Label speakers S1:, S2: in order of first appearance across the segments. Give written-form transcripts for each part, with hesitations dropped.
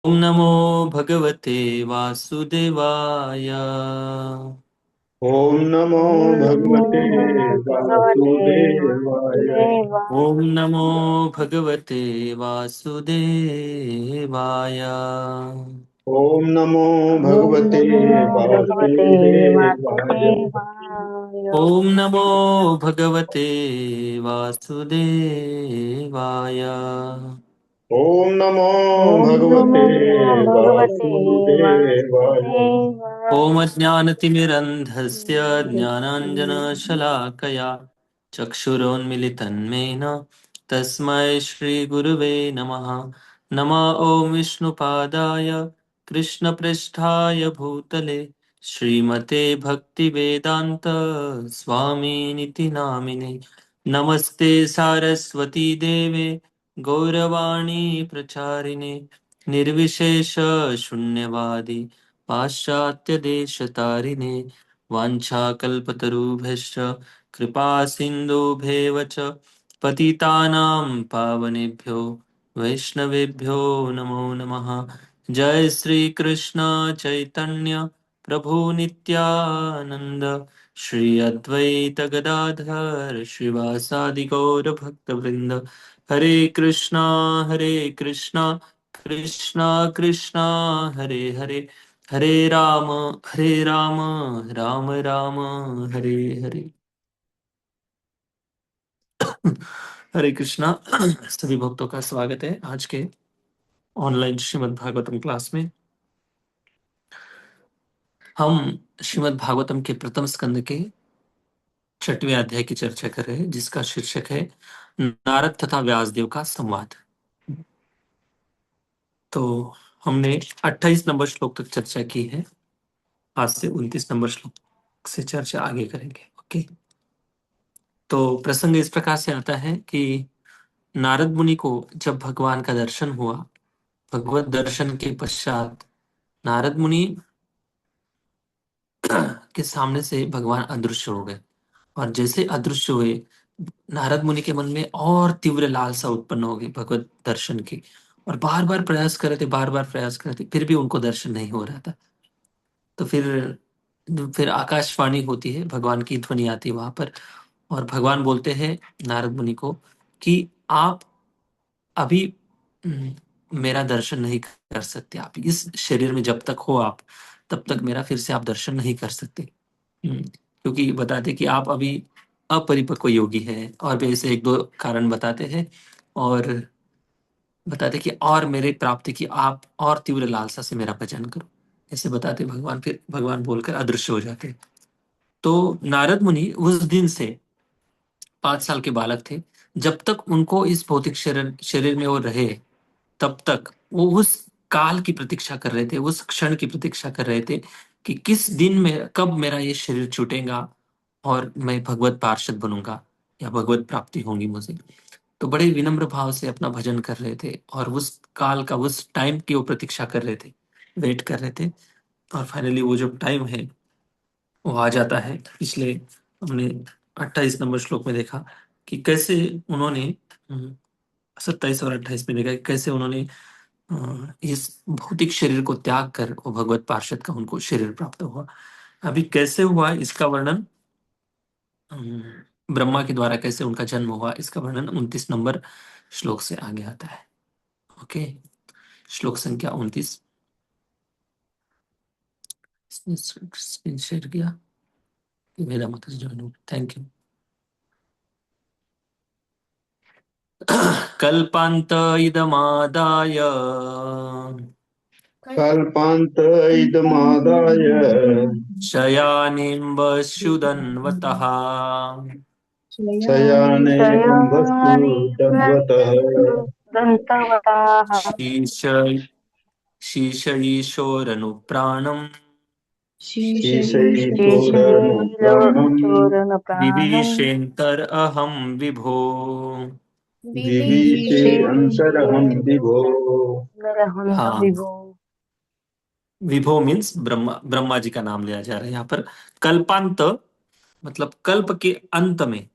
S1: ओम नमो भगवते वासुदेवाय।
S2: ओम नमो
S3: ओम नमो
S2: भगवते
S3: भगवते
S2: वासुदेवाय।
S1: ओम
S3: वासुदेवाय।
S1: नमो भगवते वासुदेवाय।
S2: ओम नमो
S3: ओम
S2: भगवते
S3: नमो भगवते
S2: वासुदेवाय।
S3: वासुदेवाय।
S1: ओम नमो भगवते वासुदेवाय।
S2: ओम नमो
S3: ओम
S2: भगवते
S3: नमो भगवते
S2: वासुदेवाय।
S1: ओम
S3: वासुदेवाय।
S1: अज्ञानतिमिरन्धस्य ज्ञानाञ्जनशलाकया चक्षुरोन्मिलितन्मेन तस्मै श्रीगुरुवे नमः। नमः ॐ विष्णुपादाय कृष्णपृष्ठाय भूतले श्रीमते भक्तिवेदान्त स्वामिनिति नामिने। नमस्ते सारस्वती देवे गौरवाणी प्रचारिणे निर्विशेष शून्यवादी पाश्चात्यदेशतारिणे वाञ्छाकल्पतरुभ्यश्च कृपासिन्धुभ्येव च पतितानां पावनेभ्यो वैष्णवेभ्यो नमो नमः। जय श्री कृष्ण चैतन्य प्रभु नित्यानंद श्री अद्वैत गदाधर श्रीवासादि गौर भक्तवृंद। हरे कृष्णा कृष्णा कृष्णा कृष्णा हरे हरे, हरे राम राम राम हरे हरे। हरे कृष्णा। सभी भक्तों का स्वागत है आज के ऑनलाइन श्रीमद् भागवतम क्लास में। हम श्रीमद् भागवतम के प्रथम स्कंद के 6वें अध्याय की चर्चा कर रहे हैं, जिसका शीर्षक है नारद तथा व्यासदेव का संवाद। तो हमने 28 नंबर श्लोक तक चर्चा की है। आज से 29 नंबर श्लोक से चर्चा आगे करेंगे। ओके। तो प्रसंग इस प्रकार से आता है कि नारद मुनि को जब भगवान का दर्शन हुआ, भगवत दर्शन के पश्चात नारद मुनि के सामने से भगवान अदृश्य हो गए। और जैसे अदृश्य हुए, नारद मुनि के मन में और तीव्र लालसा उत्पन्न हो गई भगवत दर्शन की। और बार बार प्रयास कर रहे थे, बार बार प्रयास कर रहे थे, फिर भी उनको दर्शन नहीं हो रहा था। तो फिर आकाशवाणी होती है, भगवान की ध्वनि आती है वहां पर। और भगवान बोलते हैं नारद मुनि को कि आप अभी मेरा दर्शन नहीं कर सकते। आप इस शरीर में जब तक हो, आप तब तक मेरा फिर से आप दर्शन नहीं कर सकते। क्योंकि बताते कि आप अभी अपरिपक्व योगी है, और भी ऐसे एक दो कारण बताते हैं। और बताते कि और मेरे प्राप्ति की आप और तीव्र लालसा से मेरा भजन करो, ऐसे बताते भगवान। फिर भगवान बोलकर अदृश्य हो जाते। तो नारद मुनि उस दिन से 5 साल के बालक थे। जब तक उनको इस भौतिक शरीर में वो रहे, तब तक वो उस काल की प्रतीक्षा कर रहे थे, उस क्षण की प्रतीक्षा कर रहे थे कि किस दिन में, कब मेरा ये शरीर छूटेगा और मैं भगवत पार्षद बनूंगा या भगवत प्राप्ति होंगी मुझे। तो बड़े विनम्र भाव से अपना भजन कर रहे थे, और उस काल का, उस टाइम की वो प्रतीक्षा कर रहे थे, वेट कर रहे थे। और फाइनली वो जब टाइम है वो आ जाता है। पिछले हमने 28 नंबर श्लोक में देखा कि कैसे उन्होंने 27 और 28 में देखा कि कैसे उन्होंने इस भौतिक शरीर को त्याग कर वो भगवत पार्षद का उनको शरीर प्राप्त हुआ। अभी कैसे हुआ इसका वर्णन, ब्रह्मा के द्वारा कैसे उनका जन्म हुआ, इसका वर्णन 29 नंबर श्लोक से आगे आता है। ओके। श्लोक संख्या 29 स्क्रीन शेयर किया। मेरा मत ज्वाइन हो, थैंक यू। कल्पांत इदमादाय
S2: कल्पान्त इदमादाय
S1: शयानिम्बस्युदन्वतः
S2: शयाने वस्तु
S3: शयानि
S2: तद्वतः
S3: दन्तवताः।
S1: शीश शीशईशोरनुप्राणम्
S2: शीशैशोरनुप्राणम्
S3: शेषशैलचूर्णप्राणम्
S1: विभीषेऽन्तर अहं विभो।
S2: विभीषे अन्तरहं विभो।
S3: विभीषेऽन्तरहं
S1: हाँ,
S3: विभो।
S1: विभो मीन्स ब्रह्मा, ब्रह्मा जी का नाम लिया जा रहा है यहाँ पर। कल्पांत मतलब कल्प के अंत में।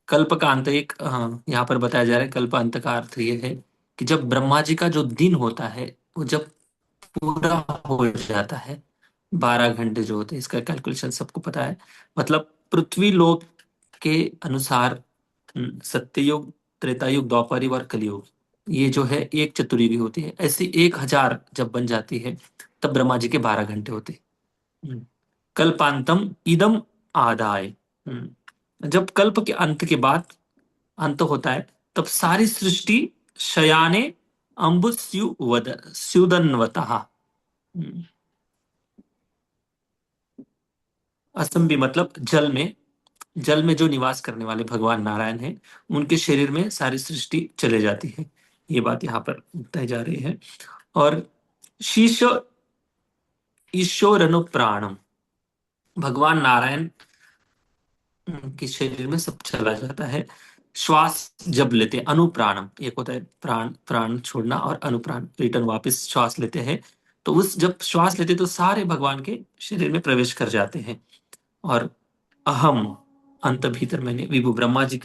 S1: कल्प का अंत एक, हाँ, यहाँ पर बताया जा रहा है। कल्प अंत का अर्थ ये है कि जब ब्रह्मा जी का जो दिन होता है वो जब पूरा हो जाता है, 12 घंटे जो होते हैं, इसका कैलकुलेशन सबको पता है। मतलब पृथ्वी लोक के अनुसार सत्ययुग, त्रेतायुग, द्वापर युग और कलयुग, ये जो है एक चतुर्युगी होती है। ऐसी 1000 जब बन जाती है तब ब्रह्मा जी के 12 घंटे होते हैं। हम्म। कल्पांतम इदम आदाय। जब कल्प के अंत के बाद अंत होता है तब सारी सृष्टि शयाने स्युदन्वतः। असंभि मतलब जल में जो निवास करने वाले भगवान नारायण हैं, उनके शरीर में सारी सृष्टि चले जाती है। ये बात यहाँ पर बताई जा रही है। और शीश ईश्वर प्राणम, भगवान नारायण के शरीर में सब चला जाता है। श्वास जब लेते हैं, अनुप्राणम, एक होता है प्राण, प्राण छोड़ना, और अनुप्राण रिटर्न वापस श्वास लेते हैं। तो उस जब श्वास लेते हैं तो सारे भगवान के शरीर में प्रवेश कर जाते हैं। और अहम, अंत भीतर मैंने विभु, ब्रह्मा जी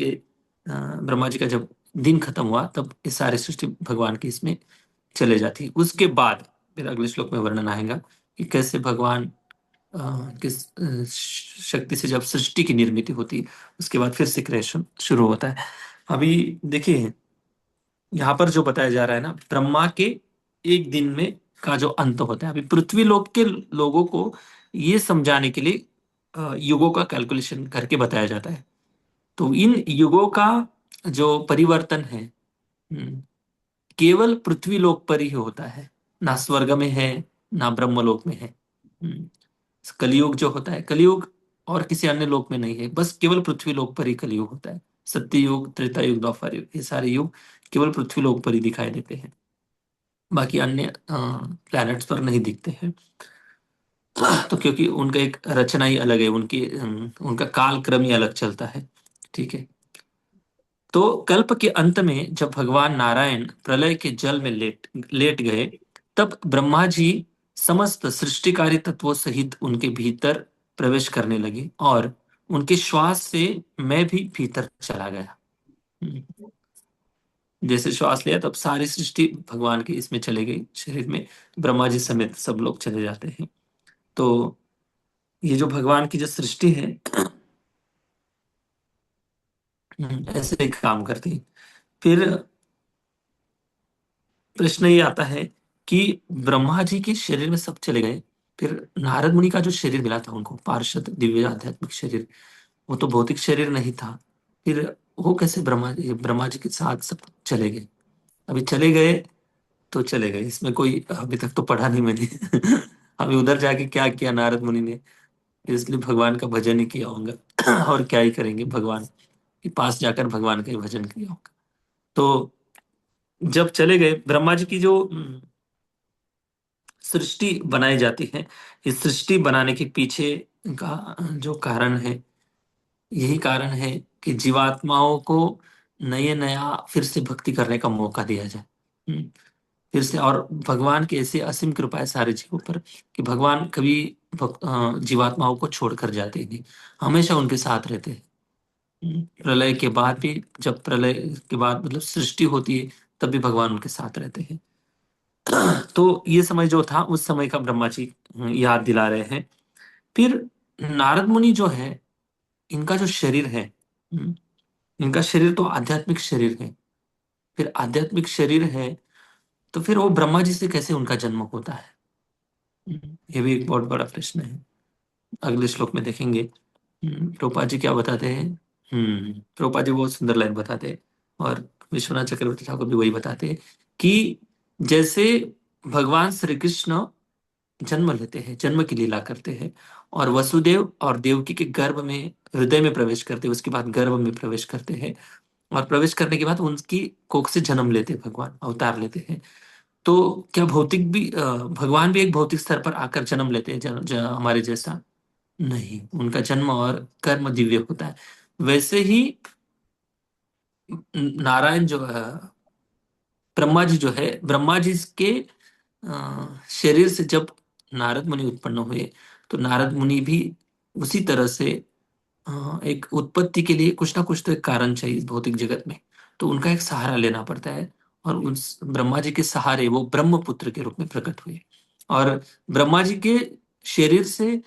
S1: का जब दिन खत्म हुआ तब ये सारी सृष्टि भगवान की इसमें चले जाती है। उसके बाद फिर अगले श्लोक में वर्णन आएगा कि कैसे भगवान किस शक्ति से जब सृष्टि की निर्मित होती है, उसके बाद फिर से क्रिएशन शुरू होता है। अभी देखिए यहाँ पर जो बताया जा रहा है ना, ब्रह्मा के एक दिन में का जो अंत होता है, अभी पृथ्वी लोक के लोगों को ये समझाने के लिए युगों का कैलकुलेशन करके बताया जाता है। तो इन युगों का जो परिवर्तन है, केवल पृथ्वी लोक पर ही होता है, ना स्वर्ग में है, ना ब्रह्मलोक में है। कलयुग जो होता है, कलयुग और किसी अन्य लोक में नहीं है, बस केवल पृथ्वी लोक पर ही कलयुग होता है। सत्य युग, त्रेता युग, द्वापर युग, ये सारे युग केवल पृथ्वी लोक पर ही दिखाई देते हैं, बाकी अन्य प्लैनेट्स पर नहीं दिखते हैं। तो क्योंकि उनका एक रचना ही अलग है, उनका काल क्रम ही अलग चलता है। ठीक है। तो कल्प के अंत में जब भगवान नारायण प्रलय के जल में लेट लेट गए, तब ब्रह्मा जी समस्त सृष्टिकारी तत्वों सहित उनके भीतर प्रवेश करने लगे, और उनके श्वास से मैं भी भीतर चला गया। हम्म। जैसे श्वास लिया तब सारी सृष्टि भगवान की इसमें चले गई शरीर में, ब्रह्मा जी समेत सब लोग चले जाते हैं। तो ये जो भगवान की जो सृष्टि है, ऐसे ही काम करती है। फिर प्रश्न ये आता है कि ब्रह्मा जी के शरीर में सब चले गए, फिर नारद मुनि का जो शरीर मिला था उनको, पार्षद दिव्य आध्यात्मिक शरीर, वो तो भौतिक शरीर नहीं था। फिर वो कैसे ब्रह्मा जी के साथ सब चले गए? अभी चले गए तो चले गए, इसमें कोई अभी तक तो पढ़ा नहीं मैंने। अभी उधर जाके क्या किया नारद मुनि ने, इसलिए भगवान का भजन ही किया होगा। और क्या ही करेंगे, भगवान के पास जाकर भगवान का ही भजन किया होगा। तो जब चले गए, ब्रह्मा जी की जो सृष्टि बनाई जाती है, इस सृष्टि बनाने के पीछे का जो कारण है, यही कारण है कि जीवात्माओं को नए नया फिर से भक्ति करने का मौका दिया जाए। फिर से, और भगवान की ऐसी असीम कृपा है सारे जीवों पर कि भगवान कभी जीवात्माओं को छोड़कर जाते ही नहीं, हमेशा उनके साथ रहते हैं। प्रलय के बाद भी, जब प्रलय के बाद मतलब सृष्टि होती है, तब भी भगवान उनके साथ रहते हैं। तो ये समय जो था उस समय का ब्रह्मा जी याद दिला रहे हैं। फिर नारद मुनि जो है, इनका जो शरीर है, हम्म, इनका शरीर तो आध्यात्मिक शरीर है। फिर आध्यात्मिक शरीर है तो फिर वो ब्रह्मा जी से कैसे उनका जन्म होता है? ये भी एक बहुत बड़ा प्रश्न है। अगले श्लोक में देखेंगे। प्रभुपाद जी क्या बताते हैं? प्रभुपाद जी बहुत सुंदर लाइन बताते हैं, और विश्वनाथ चक्रवर्ती ठाकुर भी वही बताते हैं कि जैसे भगवान श्री कृष्ण जन्म लेते हैं, जन्म की लीला करते हैं, और वसुदेव और देवकी के गर्भ में, हृदय में प्रवेश करते हैं, उसके बाद गर्भ में प्रवेश करते हैं, और प्रवेश करने के बाद उनकी कोख से जन्म लेते हैं, भगवान अवतार लेते हैं। तो क्या भगवान भी एक भौतिक स्तर पर आकर जन्म लेते हैं, हमारे जैसा? नहीं, उनका जन्म और कर्म दिव्य होता है। वैसे ही नारायण जो है, ब्रह्मा जी जो है, ब्रह्मा जी के शरीर से जब नारद मुनि उत्पन्न हुए, तो नारद मुनि भी उसी तरह से एक उत्पत्ति के लिए कुछ ना कुछ तो एक कारण चाहिए इस भौतिक जगत में, तो उनका एक सहारा लेना पड़ता है। और उस ब्रह्मा जी के सहारे वो ब्रह्मपुत्र के रूप में प्रकट हुए। और ब्रह्मा जी के शरीर से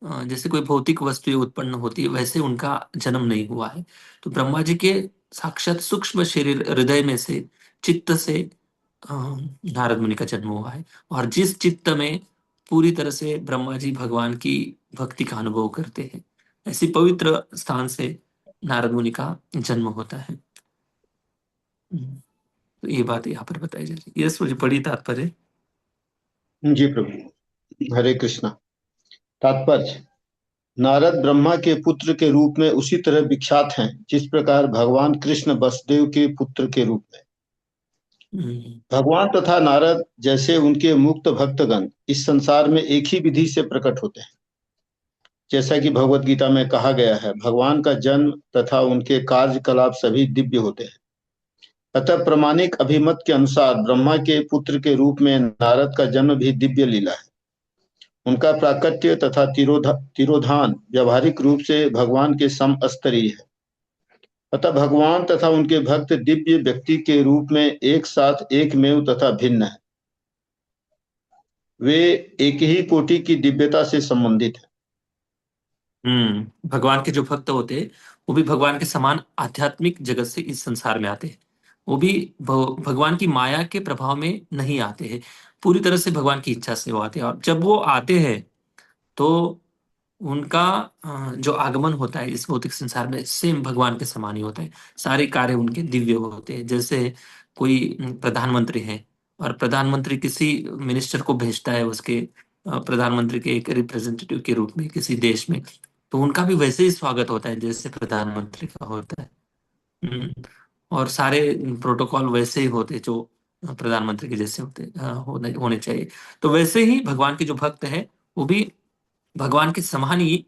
S1: जैसे कोई भौतिक वस्तुएं उत्पन्न होती है वैसे उनका जन्म नहीं हुआ है। तो ब्रह्मा जी के साक्षात सूक्ष्म शरीर हृदय में से, चित्त से अ, नारद मुनि का जन्म हुआ है। और जिस चित्त में पूरी तरह से ब्रह्मा जी भगवान की भक्ति का अनुभव करते हैं, ऐसी पवित्र स्थान से नारद मुनि का जन्म होता है। तो ये बात यहाँ पर बताई जा रही है। ये मुझे बड़ी तात्पर्य।
S2: जी प्रभु। हरे कृष्णा। तात्पर्य। नारद ब्रह्मा के पुत्र के रूप में उसी तरह विख्यात हैं जिस प्रकार भगवान कृष्ण वसुदेव के पुत्र के रूप में।
S1: हम्म,
S2: भगवान तथा नारद जैसे उनके मुक्त भक्तगण इस संसार में एक ही विधि से प्रकट होते हैं। जैसा कि भगवत गीता में कहा गया है, भगवान का जन्म तथा उनके कार्यकलाप सभी दिव्य होते हैं। अतः प्रामाणिक अभिमत के अनुसार ब्रह्मा के पुत्र के रूप में नारद का जन्म भी दिव्य लीला है। उनका प्राकट्य तथा तिरोधान व्यावहारिक रूप से भगवान के समस्तरीय है। अतः भगवान तथा उनके भक्त दिव्य व्यक्ति के रूप में एक साथ एकमेव तथा भिन्न है। वे एक ही कोटि की दिव्यता से संबंधित है।
S1: भगवान के जो भक्त होते हैं वो भी भगवान के समान आध्यात्मिक जगत से इस संसार में आते हैं। वो भी भगवान की माया के प्रभाव में नहीं आते हैं, पूरी तरह से भगवान की इच्छा से वो आते हैं। और जब वो आते हैं तो उनका जो आगमन होता है इस भौतिक संसार में सेम भगवान के समान ही होता है। सारे कार्य उनके दिव्य होते हैं। जैसे कोई प्रधानमंत्री है और प्रधानमंत्री किसी मिनिस्टर को भेजता है उसके प्रधानमंत्री के एक रिप्रेजेंटेटिव के रूप में किसी देश में, तो उनका भी वैसे ही स्वागत होता है जैसे प्रधानमंत्री का होता है। हम्म, और सारे प्रोटोकॉल वैसे ही होते जो प्रधानमंत्री के जैसे होने होने चाहिए। तो वैसे ही भगवान के जो भक्त हैं वो भी भगवान के समान ही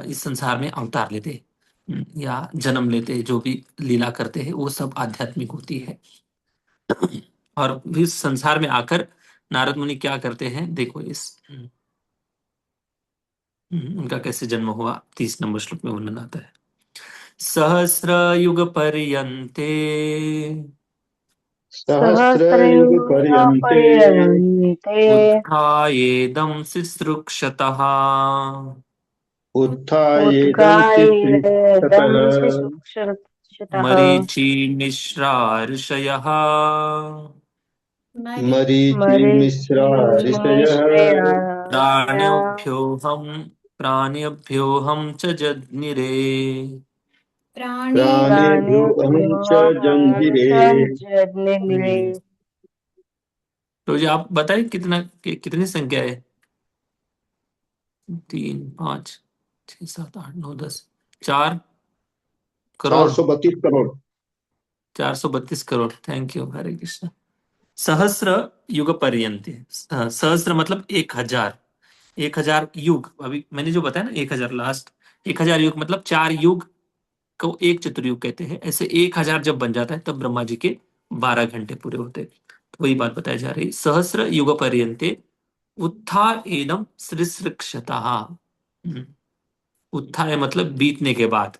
S1: इस संसार में अवतार लेते हैं, या जन्म लेते हैं। जो भी लीला करते हैं वो सब आध्यात्मिक होती है। और इस संसार में आकर नारद मुनि क्या करते हैं देखो, इस उनका कैसे जन्म हुआ 30 नंबर श्लोक में वर्णन आता है। सहस्र युग पर्यंते
S2: सहस्रयुग पर्यन्ते
S3: सहस्रयुगपर्यन्ते
S1: उत्थायेदं सिसृक्षतः
S2: उत्थायेदं
S3: उत्गायेदं
S2: शिश्रितः
S3: शिशुक्षतः
S1: मरीचि मिश्रा ऋषयः
S2: मरीचिर्मिश्रा ऋषयः
S3: मरीचिर्मिश्रेण
S1: प्राण्यभ्योऽहं प्राण्यभ्योऽहं च जज्ञिरे।
S2: प्राणेभ्यो अहं च
S3: प्राणिभ्योऽहं
S2: जंजीरे।
S3: च जज्ञिरे।
S1: हम्म, तो ये आप बताइए कितनी संख्या है? 3 5 6 7 8 9 10, 4 करोड़।
S2: 432 करोड़।
S1: 432 करोड़। थैंक यू, हरे कृष्ण। सहस्र युग पर्यंत, सहस्र मतलब 1000। 1000 युग, अभी मैंने जो बताया ना 1000 लास्ट, 1000 युग मतलब 4 युग को एक चतुर्युग कहते हैं। ऐसे 1000 जब बन जाता है तब ब्रह्मा जी के 12 घंटे पूरे होते हैं। तो वही बात बताई जा रही। सहस्र युग पर्यंते उत्था एनम सृसृक्षता। उत्थाय मतलब बीतने के बाद।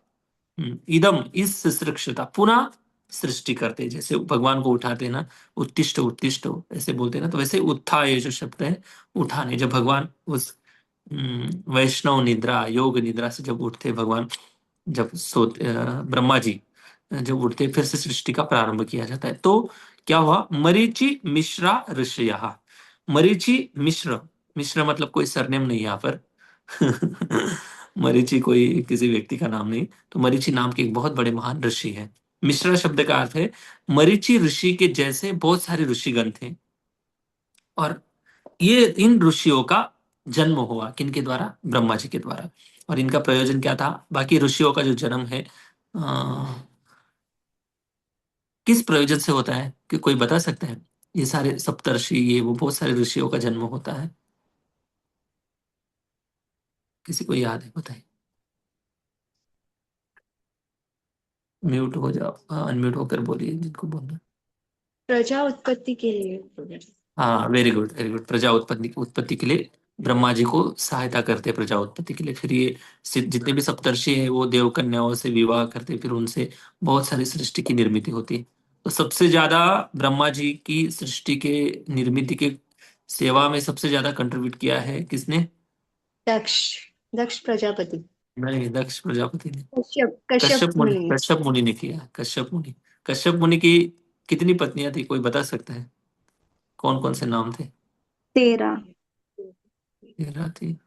S1: इदम इस सृष्टता पुनः सृष्टि करते हैं। जैसे भगवान को उठाते हैं ना, उत्तिष्ठ उत्तिष्ठ ऐसे बोलते हैं ना, तो वैसे उत्थाय जो शब्द है उठाने, जब भगवान उस वैष्णव निद्रा योग निद्रा से जब उठते भगवान, जब सोते ब्रह्मा जी जब उठते फिर से सृष्टि का प्रारंभ किया जाता है। तो क्या हुआ, मरीचि मिश्रा ऋषयः। मरीचि मिश्र, मिश्र मतलब कोई सरनेम नहीं यहाँ पर। मरीचि कोई किसी व्यक्ति का नाम नहीं। तो मरीचि नाम के एक बहुत बड़े महान ऋषि हैं। मिश्रा शब्द का अर्थ है मरीचि ऋषि के जैसे बहुत सारे ऋषिगण थे। और ये इन ऋषियों का जन्म हुआ किनके द्वारा, ब्रह्मा जी के द्वारा। और इनका प्रयोजन क्या था, बाकी ऋषियों का जो जन्म है किस प्रयोजन से होता है, कि कोई बता सकता है? ये सारे सप्तर्षि ये वो बहुत सारे ऋषियों का जन्म होता है, किसी को याद है बताइए। म्यूट हो जाओ, अनम्यूट होकर बोलिए जिनको बोलना है।
S4: प्रजा उत्पत्ति के लिए।
S1: हाँ, वेरी गुड वेरी गुड। प्रजा उत्पत्ति उत्पत्ति के लिए ब्रह्मा जी को सहायता करते हैं प्रजा उत्पत्ति के लिए। फिर ये जितने भी सप्तर्षि हैं वो देव कन्याओं से विवाह करते हैं, फिर उनसे बहुत सारी सृष्टि की निर्मित होती है। तो सबसे ज्यादा ब्रह्मा जी की सृष्टि के निर्मिति के सेवा में सबसे ज्यादा कंट्रीब्यूट किया है किसने?
S4: दक्ष दक्ष प्रजापति।
S1: नहीं, दक्ष प्रजापति ने।
S4: कश्यप कश्यप
S1: कश्यप मुनि,
S4: मुनि।
S1: कश्यप मुनि ने किया, कश्यप मुनि। कश्यप मुनि की कितनी पत्नियां थी, कोई बता सकता है? कौन कौन से नाम थे?
S4: 13।
S1: 13 थी।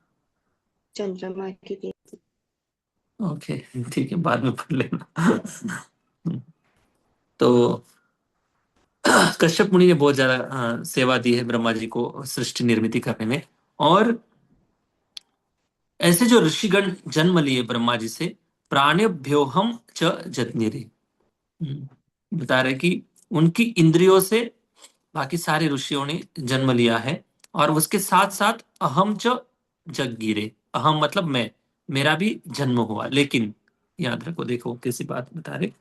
S4: चंद्रमा की 13।
S1: ओके, ठीक है, बाद में पढ़ लेना। तो कश्यप मुनि ने बहुत ज्यादा सेवा दी है ब्रह्मा जी को सृष्टि निर्मिति करने में। और ऐसे जो ऋषिगण जन्म लिए ब्रह्मा जी से, प्राणेभ्योहम च जज्ञिरे। बता रहे कि उनकी इंद्रियों से बाकी सारे ऋषियों ने जन्म लिया है। और उसके साथ साथ अहम च जगीरे, अहम मतलब मैं, मेरा भी जन्म हुआ। लेकिन याद रखो, देखो कैसी बात बता रहे।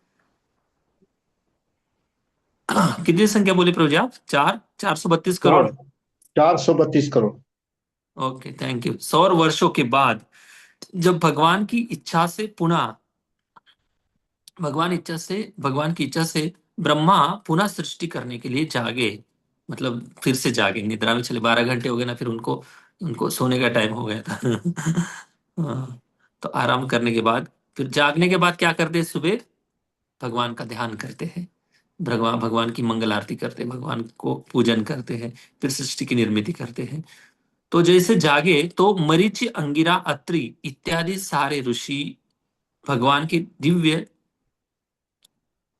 S1: कितनी संख्या बोले प्रभु जी आप? 432 करोड़।
S2: चार 432 करोड़।
S1: Okay, thank you. 100 वर्षों के बाद जब भगवान की इच्छा से ब्रह्मा पुनः सृष्टि करने के लिए जागे, मतलब फिर से जागे, निद्रा में चले। 12 घंटे हो गए ना, फिर उनको उनको सोने का टाइम हो गया था। हाँ, तो आराम करने के बाद, फिर जागने के बाद क्या करते हैं? सुबह भगवान का ध्यान करते हैं, भगवान भगवान की मंगल आरती करते हैं, भगवान को पूजन करते हैं, फिर सृष्टि की निर्मिति करते हैं। तो जैसे जागे तो मरीचि, अंगिरा, अत्रि इत्यादि सारे ऋषि भगवान के दिव्य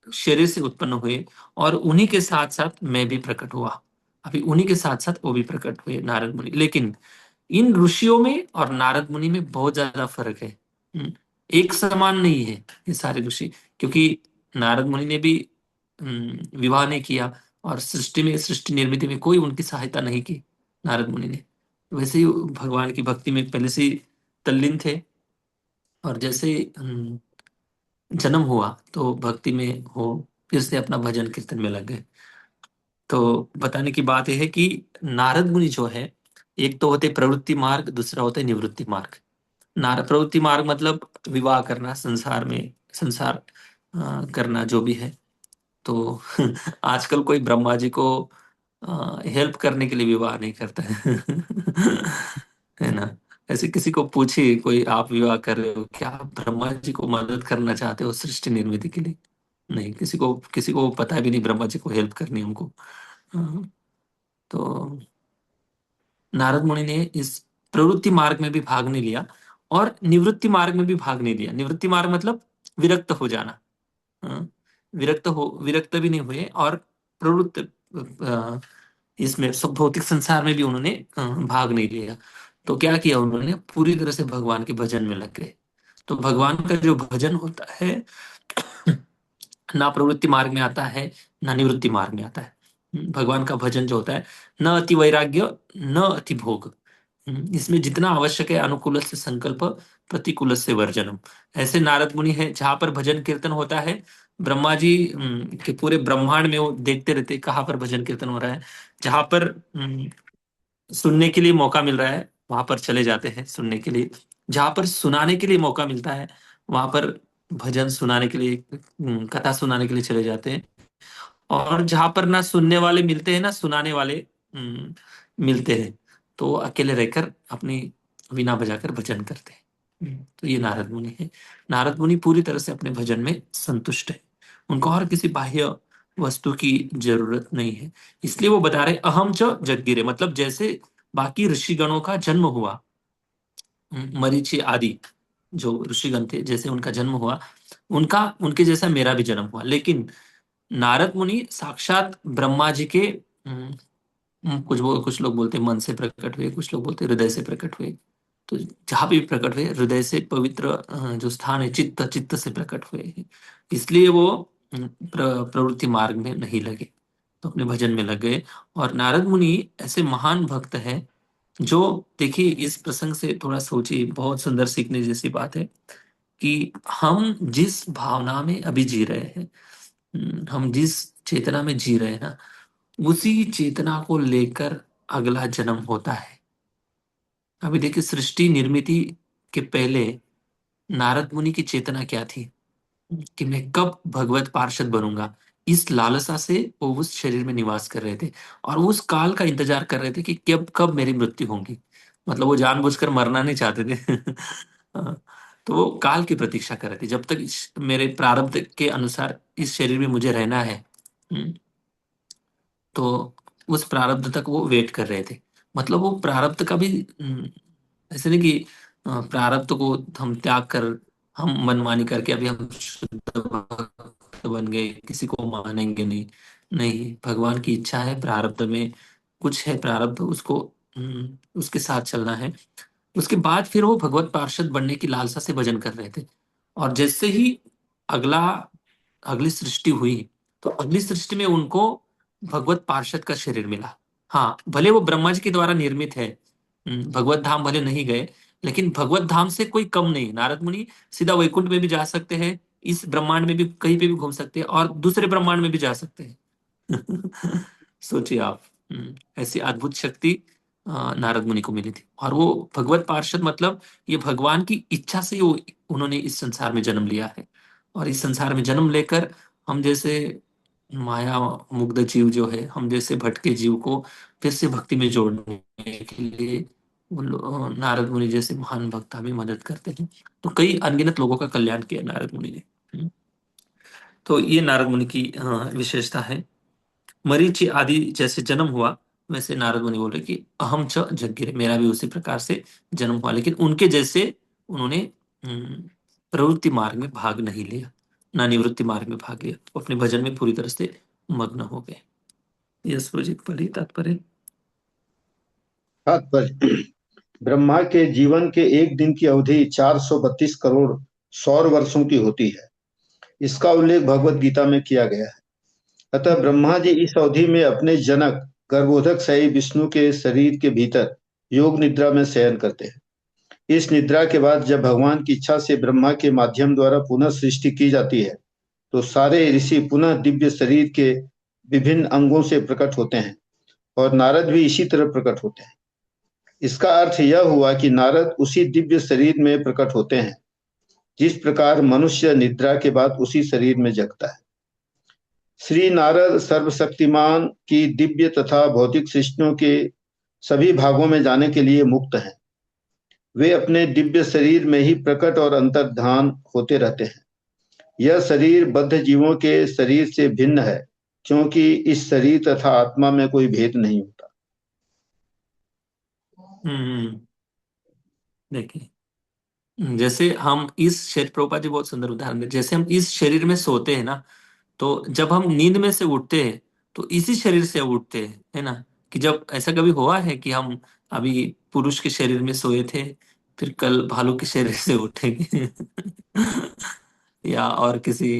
S1: शरीर से उत्पन्न हुए। और उन्हीं के साथ साथ मैं भी प्रकट हुआ। अभी उन्हीं के साथ साथ वो भी प्रकट हुए, नारद मुनि। लेकिन इन ऋषियों में और नारद मुनि में बहुत ज्यादा फर्क है। एक समान नहीं है ये सारे ऋषि। क्योंकि नारद मुनि ने भी विवाह नहीं किया, और सृष्टि निर्मिति में कोई उनकी सहायता नहीं की नारद मुनि ने। वैसे ही भगवान की भक्ति में पहले से ही तल्लीन थे। और जैसे जन्म हुआ तो भक्ति में हो, फिर से अपना भजन कीर्तन में लग गए। तो बताने की बात यह है कि नारद मुनि जो है, एक तो होते प्रवृत्ति मार्ग, दूसरा होता है निवृत्ति मार्ग। नारद प्रवृत्ति मार्ग मतलब विवाह करना, संसार करना जो भी है। तो आजकल कोई ब्रह्मा जी को हेल्प करने के लिए विवाह नहीं करता है। है ना? ऐसे किसी को पूछिए, कोई आप विवाह कर रहे हो, क्या आप ब्रह्मा जी को मदद करना चाहते हो सृष्टि निर्मिति के लिए? नहीं, किसी को पता भी नहीं ब्रह्मा जी को हेल्प करनी है हमको। हाँ, तो नारद मुनि ने इस प्रवृत्ति मार्ग में भी भाग नहीं लिया, और निवृत्ति मार्ग में भी भाग नहीं लिया। निवृत्ति मार्ग मतलब विरक्त हो जाना। हाँ, विरक्त भी नहीं हुए, और प्रवृत्त इसमें सब भौतिक संसार में भी उन्होंने भाग नहीं लिया। तो क्या किया उन्होंने? पूरी तरह से भगवान के भजन में लग गए। तो भगवान का जो भजन होता है, ना प्रवृत्ति मार्ग में आता है, ना निवृत्ति मार्ग में आता है। भगवान का भजन जो होता है, न अति वैराग्य, न अति भोग। इसमें जितना आवश्यक है, अनुकूल से संकल्प, प्रतिकूल से वर्जनम। ऐसे नारद मुनि है, जहां पर भजन कीर्तन होता है, ब्रह्मा जी के पूरे ब्रह्मांड में वो देखते रहते कहाँ पर भजन कीर्तन हो रहा है। जहां पर सुनने के लिए मौका मिल रहा है, वहां पर चले जाते हैं सुनने के लिए। जहां पर सुनाने के लिए मौका मिलता है, वहां पर भजन सुनाने के लिए, कथा सुनाने के लिए चले जाते हैं। और जहां पर ना सुनने वाले मिलते हैं, ना सुनाने वाले मिलते हैं, तो वो अकेले रहकर अपनी वीणा बजाकर भजन करते हैं। तो ये नारद मुनि है। नारद मुनि पूरी तरह से अपने भजन में संतुष्ट है। उनको और किसी बाह्य वस्तु की जरूरत नहीं है। इसलिए वो बता रहे अहम च जगगिरे, मतलब जैसे बाकी ऋषिगणों का जन्म हुआ, मरीचि आदि जो ऋषिगण थे, जैसे उनका जन्म हुआ, उनका उनके जैसा मेरा भी जन्म हुआ। लेकिन नारद मुनि साक्षात ब्रह्मा जी के कुछ लोग बोलते हैं मन से प्रकट हुए, कुछ लोग बोलते हैं हृदय से प्रकट हुए। तो जहां भी प्रकट हुए, हृदय से पवित्र जो स्थान है, चित्त से प्रकट हुए हैं। इसलिए वो प्रवृत्ति मार्ग में नहीं लगे, तो अपने भजन में लग गए। और नारद मुनि ऐसे महान भक्त हैं, जो, देखिए इस प्रसंग से थोड़ा सोचिए, बहुत सुंदर सीखने जैसी बात है कि हम जिस भावना में अभी जी रहे हैं, हम जिस चेतना में जी रहे हैं ना, उसी चेतना को लेकर अगला जन्म होता है। अभी देखिए, सृष्टि निर्मिति के पहले नारद मुनि की चेतना क्या थी? कि मैं कब भगवत पार्षद बनूंगा, इस लालसा से वो उस शरीर में निवास कर रहे थे और वो उस काल का इंतजार कर रहे थे कि कब कब मेरी मृत्यु होगी। मतलब वो जानबूझकर मरना नहीं चाहते थे। हाँ, तो वो काल की प्रतीक्षा कर रहे थे जब तक मेरे प्रारब्ध के अनुसार इस शरीर में मुझे रहना है। हम्म, तो उस प्रारब्ध तक वो वेट कर रहे थे। मतलब वो प्रारब्ध का भी ऐसे नहीं कि प्रारब्ध को हम त्याग कर हम मनमानी करके अभी हम शुद्ध भक्त बन गए, किसी को मानेंगे नहीं। नहीं, भगवान की इच्छा है, प्रारब्ध में कुछ है, प्रारब्ध उसको उसके साथ चलना है। उसके बाद फिर वो भगवत पार्षद बनने की लालसा से भजन कर रहे थे। और जैसे ही अगला अगली सृष्टि हुई, तो अगली सृष्टि में उनको भगवत पार्षद का शरीर मिला। हाँ, भले वो ब्रह्मा जी के द्वारा निर्मित है, भगवत धाम भले नहीं गए, लेकिन भगवत धाम से कोई कम नहीं। नारद मुनि सीधा वैकुंठ में भी जा सकते हैं, इस ब्रह्मांड में भी कहीं पे भी घूम सकते हैं और दूसरे ब्रह्मांड में भी जा सकते हैं। सोचिए आप। ऐसी अद्भुत शक्ति नारद मुनि को मिली थी। और वो भगवत पार्षद मतलब ये भगवान की इच्छा से वो उन्होंने इस संसार में जन्म लिया है। और इस संसार में जन्म लेकर हम जैसे माया मुग्ध जीव जो है, हम जैसे भटके जीव को फिर से भक्ति में जोड़ने के लिए नारद मुनि जैसे महान भक्त हमें मदद करते हैं। तो कई अनगिनत लोगों का कल्याण किया नारद मुनि ने। तो ये नारद मुनि की विशेषता है। मरीचि आदि जैसे जन्म हुआ, वैसे नारद मुनि बोले कि अहम च जग्गिरे, मेरा भी उसी प्रकार से जन्म हुआ, लेकिन उनके जैसे उन्होंने प्रवृत्ति मार्ग में भाग नहीं लिया, ना निवृत्ति मार्ग में भाग लिया। वो अपने भजन में पूरी तरह से मग्न हो गए। यह सूचित पढ़ी तात्पर्य।
S2: तात्पर्य। ब्रह्मा के जीवन के एक दिन की अवधि 432 करोड़ सौर वर्षों की होती है। इसका उल्लेख भगवत गीता में किया गया है। अतः ब्रह्मा जी इस अवधि में अपने जनक गर्भोदक सही विष्णु के शरीर के भीतर योग निद्रा में शयन करते हैं। इस निद्रा के बाद जब भगवान की इच्छा से ब्रह्मा के माध्यम द्वारा पुनः सृष्टि की जाती है, तो सारे ऋषि पुनः दिव्य शरीर के विभिन्न अंगों से प्रकट होते हैं और नारद भी इसी तरह प्रकट होते हैं। इसका अर्थ यह हुआ कि नारद उसी दिव्य शरीर में प्रकट होते हैं जिस प्रकार मनुष्य निद्रा के बाद उसी शरीर में जगता है। श्री नारद सर्वशक्तिमान की दिव्य तथा भौतिक सृष्टियों के सभी भागों में जाने के लिए मुक्त हैं। वे अपने दिव्य शरीर में ही प्रकट और अंतर्धान होते रहते हैं। यह शरीर बद्ध जीवों के शरीर से भिन्न है, क्योंकि इस शरीर तथा आत्मा में कोई भेद नहीं होता।
S1: हम्म देखिए, जैसे हम इस शरीर, प्रभुपाद जी बहुत सुंदर उदाहरण है, जैसे हम इस शरीर में सोते हैं ना, तो जब हम नींद में से उठते हैं तो इसी शरीर से उठते हैं, है ना। कि जब ऐसा कभी हुआ है कि हम अभी पुरुष के शरीर में सोए थे, फिर कल भालू के शरीर से उठेंगे। या और किसी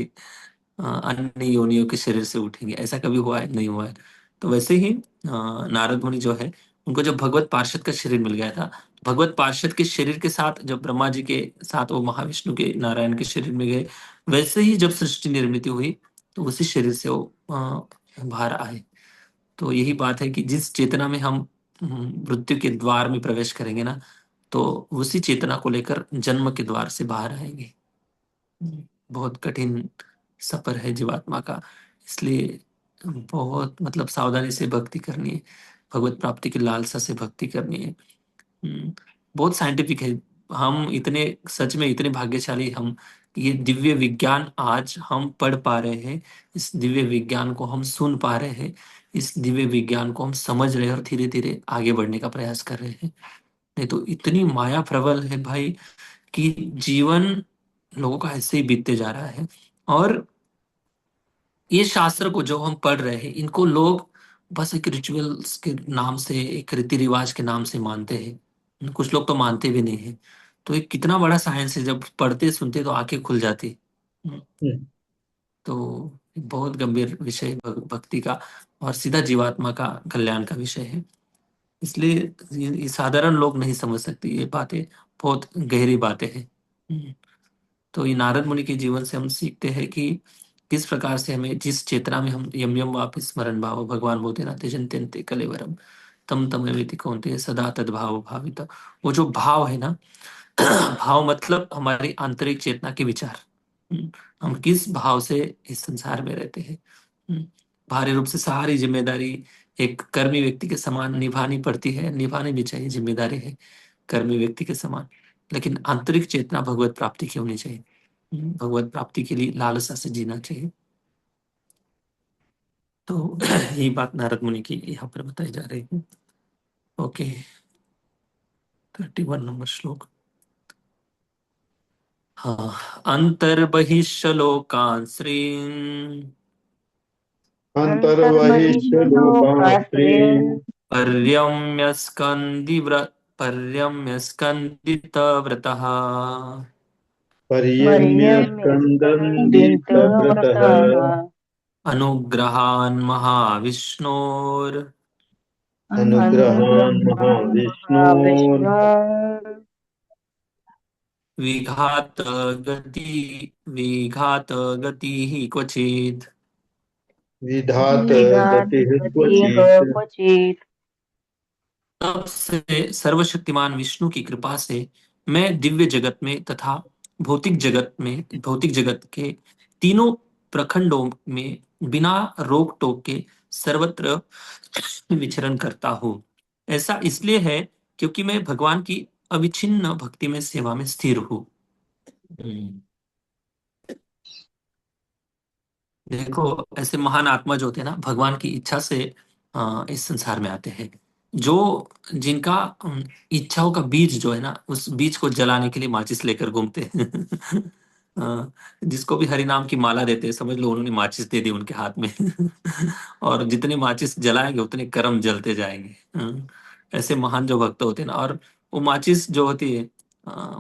S1: अन्य योनियों के शरीर से उठेंगे, ऐसा कभी हुआ है? नहीं हुआ है। तो वैसे ही नारद मुनि जो है, उनको जब भगवत पार्षद का शरीर मिल गया था, भगवत पार्षद के शरीर के साथ जब ब्रह्मा जी के साथ वो महाविष्णु के नारायण के शरीर में गए, वैसे ही जब सृष्टि निर्मित हुई तो उसी शरीर से वो बाहर आए। तो यही बात है कि जिस चेतना में हम मृत्यु के द्वार में प्रवेश करेंगे ना, तो उसी चेतना को लेकर जन्म के द्वार से बाहर आएंगे। बहुत कठिन सफर है जीवात्मा का। इसलिए बहुत मतलब सावधानी से भक्ति करनी है, भगवत प्राप्ति की लालसा से भक्ति करनी है। बहुत साइंटिफिक है। हम इतने सच में इतने भाग्यशाली हम, ये दिव्य विज्ञान आज हम पढ़ पा रहे हैं, इस दिव्य विज्ञान को हम सुन पा रहे हैं, इस दिव्य विज्ञान को हम समझ रहे हैं और धीरे धीरे आगे बढ़ने का प्रयास कर रहे हैं। नहीं तो इतनी माया प्रबल है भाई कि जीवन लोगों का ऐसे ही बीतते जा रहा है। और ये शास्त्र को जो हम पढ़ रहे हैं, इनको लोग बस एक रिचुअल्स के नाम से, एक रीति रिवाज के नाम से मानते हैं। कुछ लोग तो मानते भी नहीं है। तो ये कितना बड़ा साइंस है, जब पढ़ते सुनते तो आंखें खुल जाती। हम्म, तो बहुत गंभीर विषय भक्ति का, और सीधा जीवात्मा का कल्याण का विषय है। इसलिए ये साधारण लोग नहीं समझ सकते ये बातें, बहुत गहरी बातें हैं। तो ये नारद मुनि के जीवन से हम सीखते हैं कि किस प्रकार से हमें, जिस चेतना में हम यम यम वापि स्मरण भाव भगवान बोलते ना, त्यजन्ते कलेवरम तम तम एवेति कौन्तेय सदा तद्भाव भावित। वो जो भाव है ना, भाव मतलब हमारी आंतरिक चेतना के विचार। हम किस भाव से इस संसार में रहते हैं, भारी रूप से सारी जिम्मेदारी एक कर्मी व्यक्ति के समान निभानी पड़ती है, निभानी भी चाहिए, जिम्मेदारी है कर्मी व्यक्ति के समान। लेकिन आंतरिक चेतना भगवत प्राप्ति की होनी चाहिए। भगवत प्राप्ति के लिए लालसा से जीना चाहिए। तो यही बात नारद मुनि की यहाँ पर बताई जा रही है। ओके, 31 नंबर श्लोक। हाँ, अंतर्बहिश्लोकान् श्रीन्
S2: अन्तर्बहिश्लोकाश्रीन्
S1: पर्यम्य स्कन्दितव्रतः
S2: पर्यम्य स्कन्दन्दितव्रतः
S1: अनुग्रहान् महाविष्णोर्
S2: अनुग्रहान् महाविष्णोर्
S1: विघात विघात गतिः क्वचित्।
S2: विधात गतिः
S3: विघातगतिः
S2: क्वचित्।
S3: क्वचित्।
S1: तब से सर्वशक्तिमान विष्णु की कृपा से मैं दिव्य जगत में तथा भौतिक जगत के तीनों प्रखंडों में बिना रोक टोक के सर्वत्र विचरण करता हूँ। ऐसा इसलिए है क्योंकि मैं भगवान की अविच्छिन्न भक्ति में सेवा में स्थिर हूँ। देखो, ऐसे महान आत्मा जो होते हैं ना, भगवान की इच्छा से इस संसार में आते हैं। जो जिनका इच्छाओं का बीज जो है ना, उस बीज को जलाने के लिए माचिस लेकर घूमते हैं। जिसको भी हरि नाम की माला देते हैं, समझ लो उन्होंने माचिस दे दी उनके हाथ में। और जितने माचिस जलाएंगे उतने कर्म जलते जाएंगे। ऐसे महान जो भक्त होते हैं ना, और वो माचिस जो होती है,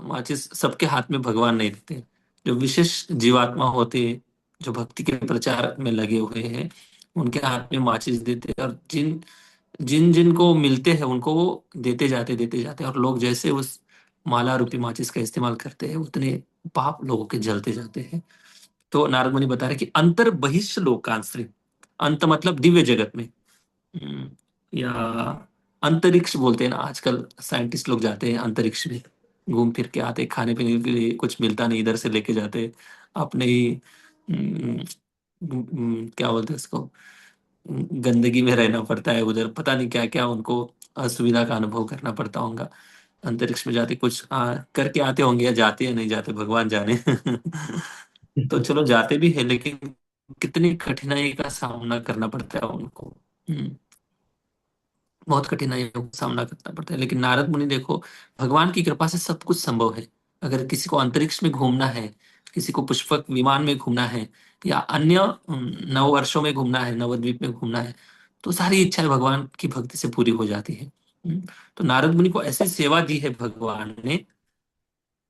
S1: माचिस सबके हाथ में भगवान नहीं देते। जो विशेष जीवात्मा होते हैं, जो भक्ति के प्रचार में लगे हुए हैं, उनके हाथ में माचिस देते हैं। और जिन जिन जिनको मिलते हैं उनको वो देते जाते हैं। और लोग जैसे उस माला रूपी माचिस का इस्तेमाल करते हैं, उतने पाप लोगों के जलते जाते हैं। तो नारद मुनि बता रहे कि अंतर बहिष्ठ लोकांतरिक, अंत मतलब दिव्य जगत में, हम्म, या अंतरिक्ष बोलते हैं ना, आजकल साइंटिस्ट लोग जाते हैं अंतरिक्ष में, घूम फिर के आते, खाने पीने के लिए कुछ मिलता नहीं, इधर से लेके जाते अपने ही, क्या बोलते हैं उसको, गंदगी में रहना पड़ता है उधर, पता नहीं क्या क्या उनको असुविधा का अनुभव करना पड़ता होगा। अंतरिक्ष में जाते कुछ करके आते होंगे, या जाते या नहीं जाते भगवान जाने। तो चलो जाते भी है, लेकिन कितनी कठिनाई का सामना करना पड़ता है उनको। बहुत कठिनाइयों का सामना करना पड़ता है। लेकिन नारद मुनि देखो, भगवान की कृपा से सब कुछ संभव है। अगर किसी को अंतरिक्ष में घूमना है, किसी को पुष्पक विमान में घूमना है, या अन्य नव वर्षों में घूमना है, नवद्वीप में घूमना है, तो सारी इच्छाएं भगवान की भक्ति से पूरी हो जाती है। तो नारद मुनि को ऐसी सेवा दी है भगवान ने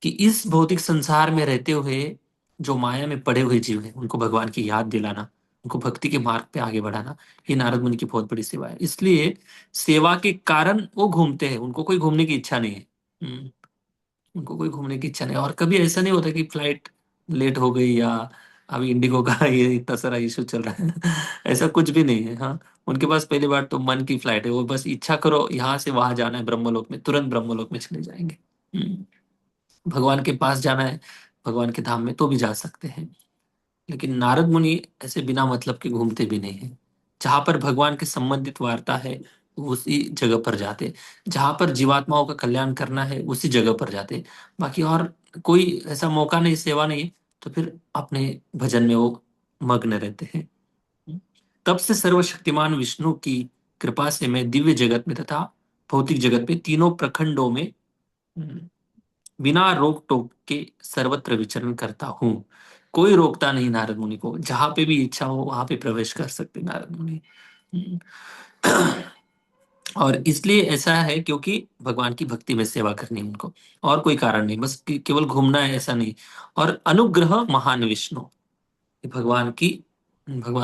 S1: कि इस भौतिक संसार में रहते हुए जो माया में पड़े हुए जीव हैं, उनको भगवान की याद दिलाना, उनको भक्ति के मार्ग पे आगे बढ़ाना, ये नारद मुनि की बहुत बड़ी सेवा है। इसलिए सेवा के कारण वो घूमते हैं, उनको कोई घूमने की इच्छा नहीं है। उनको कोई घूमने की इच्छा नहीं। और कभी ऐसा नहीं होता कि फ्लाइट लेट हो गई, या अभी इंडिगो का ये इतना सारा इशू चल रहा है। ऐसा कुछ भी नहीं है। हाँ, उनके पास पहली बार तो मन की फ्लाइट है, वो बस इच्छा करो यहाँ से वहां जाना है ब्रह्मलोक में, तुरंत ब्रह्मलोक में चले जाएंगे। भगवान के पास जाना है, भगवान के धाम में, तो भी जा सकते हैं। लेकिन नारद मुनि ऐसे बिना मतलब के घूमते भी नहीं है। जहां पर भगवान के संबंधित वार्ता है, उसी जगह पर जाते। जहां पर जीवात्माओं का कल्याण करना है, उसी जगह पर जाते। बाकी और कोई ऐसा मौका नहीं, सेवा नहीं, तो फिर अपने भजन में वो मग्न रहते हैं। तब से सर्वशक्तिमान विष्णु की कृपा से मैं दिव्य जगत में तथा भौतिक जगत में तीनों प्रखंडों में बिना रोक टोक के सर्वत्र विचरण करता हूँ। कोई रोकता नहीं नारद मुनि को, जहां पे भी इच्छा हो वहां पे प्रवेश कर सकते नारद मुनि। हम्म। और इसलिए ऐसा है क्योंकि भगवान की भक्ति में सेवा करनी है उनको, और कोई कारण नहीं, बस केवल घूमना है ऐसा नहीं। और अनुग्रह महान विष्णु, ये भगवान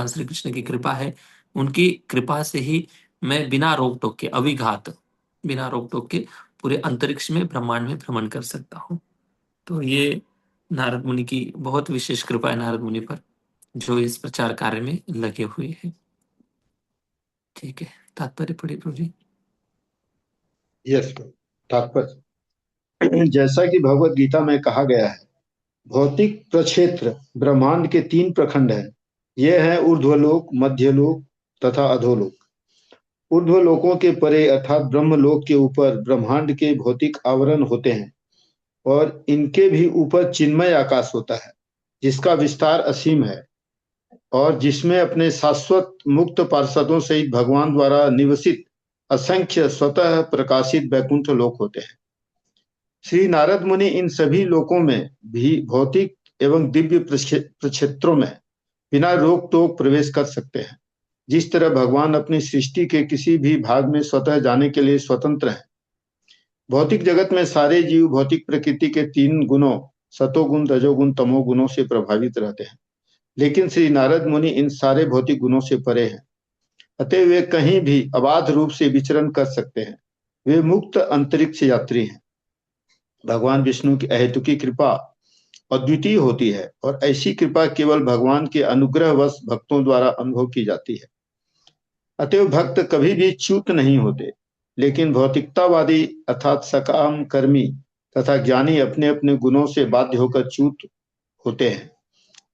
S1: श्री कृष्ण की कृपा है। उनकी कृपा से ही मैं बिना रोक टोक के, अविघात, बिना रोक टोक के पूरे अंतरिक्ष में, ब्रह्मांड में भ्रमण कर सकता हूँ। तो ये नारद मुनि की बहुत विशेष कृपा है, नारद मुनि पर, जो इस प्रचार कार्य में लगे हुए हैं। ठीक है, तात्पर्य पढ़िए प्रभु जी।
S2: यस, तात्पर्य। जैसा कि भगवत गीता में कहा गया है, भौतिक प्रक्षेत्र ब्रह्मांड के 3 प्रखंड हैं। ये हैं ऊर्ध्वलोक, मध्यलोक तथा अधोलोक। ऊर्ध्वलोकों के परे अर्थात ब्रह्मलोक के ऊपर ब्रह्मांड के भौतिक आवरण होते हैं और इनके भी ऊपर चिन्मय आकाश होता है जिसका विस्तार असीम है और जिसमें अपने शाश्वत मुक्त पार्षदों सहित भगवान द्वारा निवसित असंख्य स्वतः प्रकाशित वैकुंठ लोक होते हैं। श्री नारद मुनि इन सभी लोकों में भी भौतिक एवं दिव्य प्रक्षेत्रों में बिना रोक टोक प्रवेश कर सकते हैं। जिस तरह भगवान अपनी सृष्टि के किसी भी भाग में स्वतः जाने के लिए स्वतंत्र हैं। भौतिक जगत में सारे जीव भौतिक प्रकृति के 3 गुणों सतोगुण, रजोगुण, तमोगुणों से प्रभावित रहते हैं, लेकिन श्री नारद मुनि इन सारे भौतिक गुणों से परे हैं, अतः वे कहीं भी अबाध रूप से विचरण कर सकते हैं। वे मुक्त अंतरिक्ष यात्री हैं। भगवान विष्णु की अहेतुकी कृपा अद्वितीय होती है और ऐसी कृपा केवल भगवान के अनुग्रहवश भक्तों द्वारा अनुभव की जाती है। अतएव भक्त कभी भी च्युत नहीं होते, लेकिन भौतिकतावादी अर्थात सकाम कर्मी तथा ज्ञानी अपने अपने गुणों से बाध्य होकर च्युत होते हैं।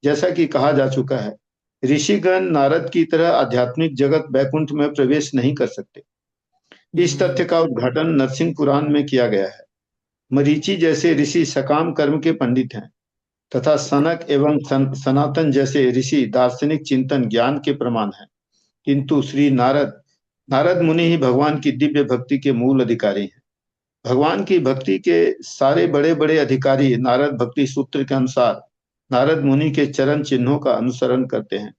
S2: जैसा कि कहा जा चुका है, ऋषिगण नारद की तरह आध्यात्मिक जगत वैकुंठ में प्रवेश नहीं कर सकते। इस तथ्य का उद्घाटन नरसिंह पुराण में किया गया है। मरीचि जैसे ऋषि सकाम कर्म के पंडित हैं तथा सनक एवं सनातन जैसे ऋषि दार्शनिक चिंतन ज्ञान के प्रमाण हैं, किंतु श्री नारद मुनि ही भगवान की दिव्य भक्ति के मूल अधिकारी हैं। भगवान की भक्ति के सारे बड़े बड़े अधिकारी नारद भक्ति सूत्र के अनुसार नारद मुनि के चरण चिन्हों का अनुसरण करते हैं।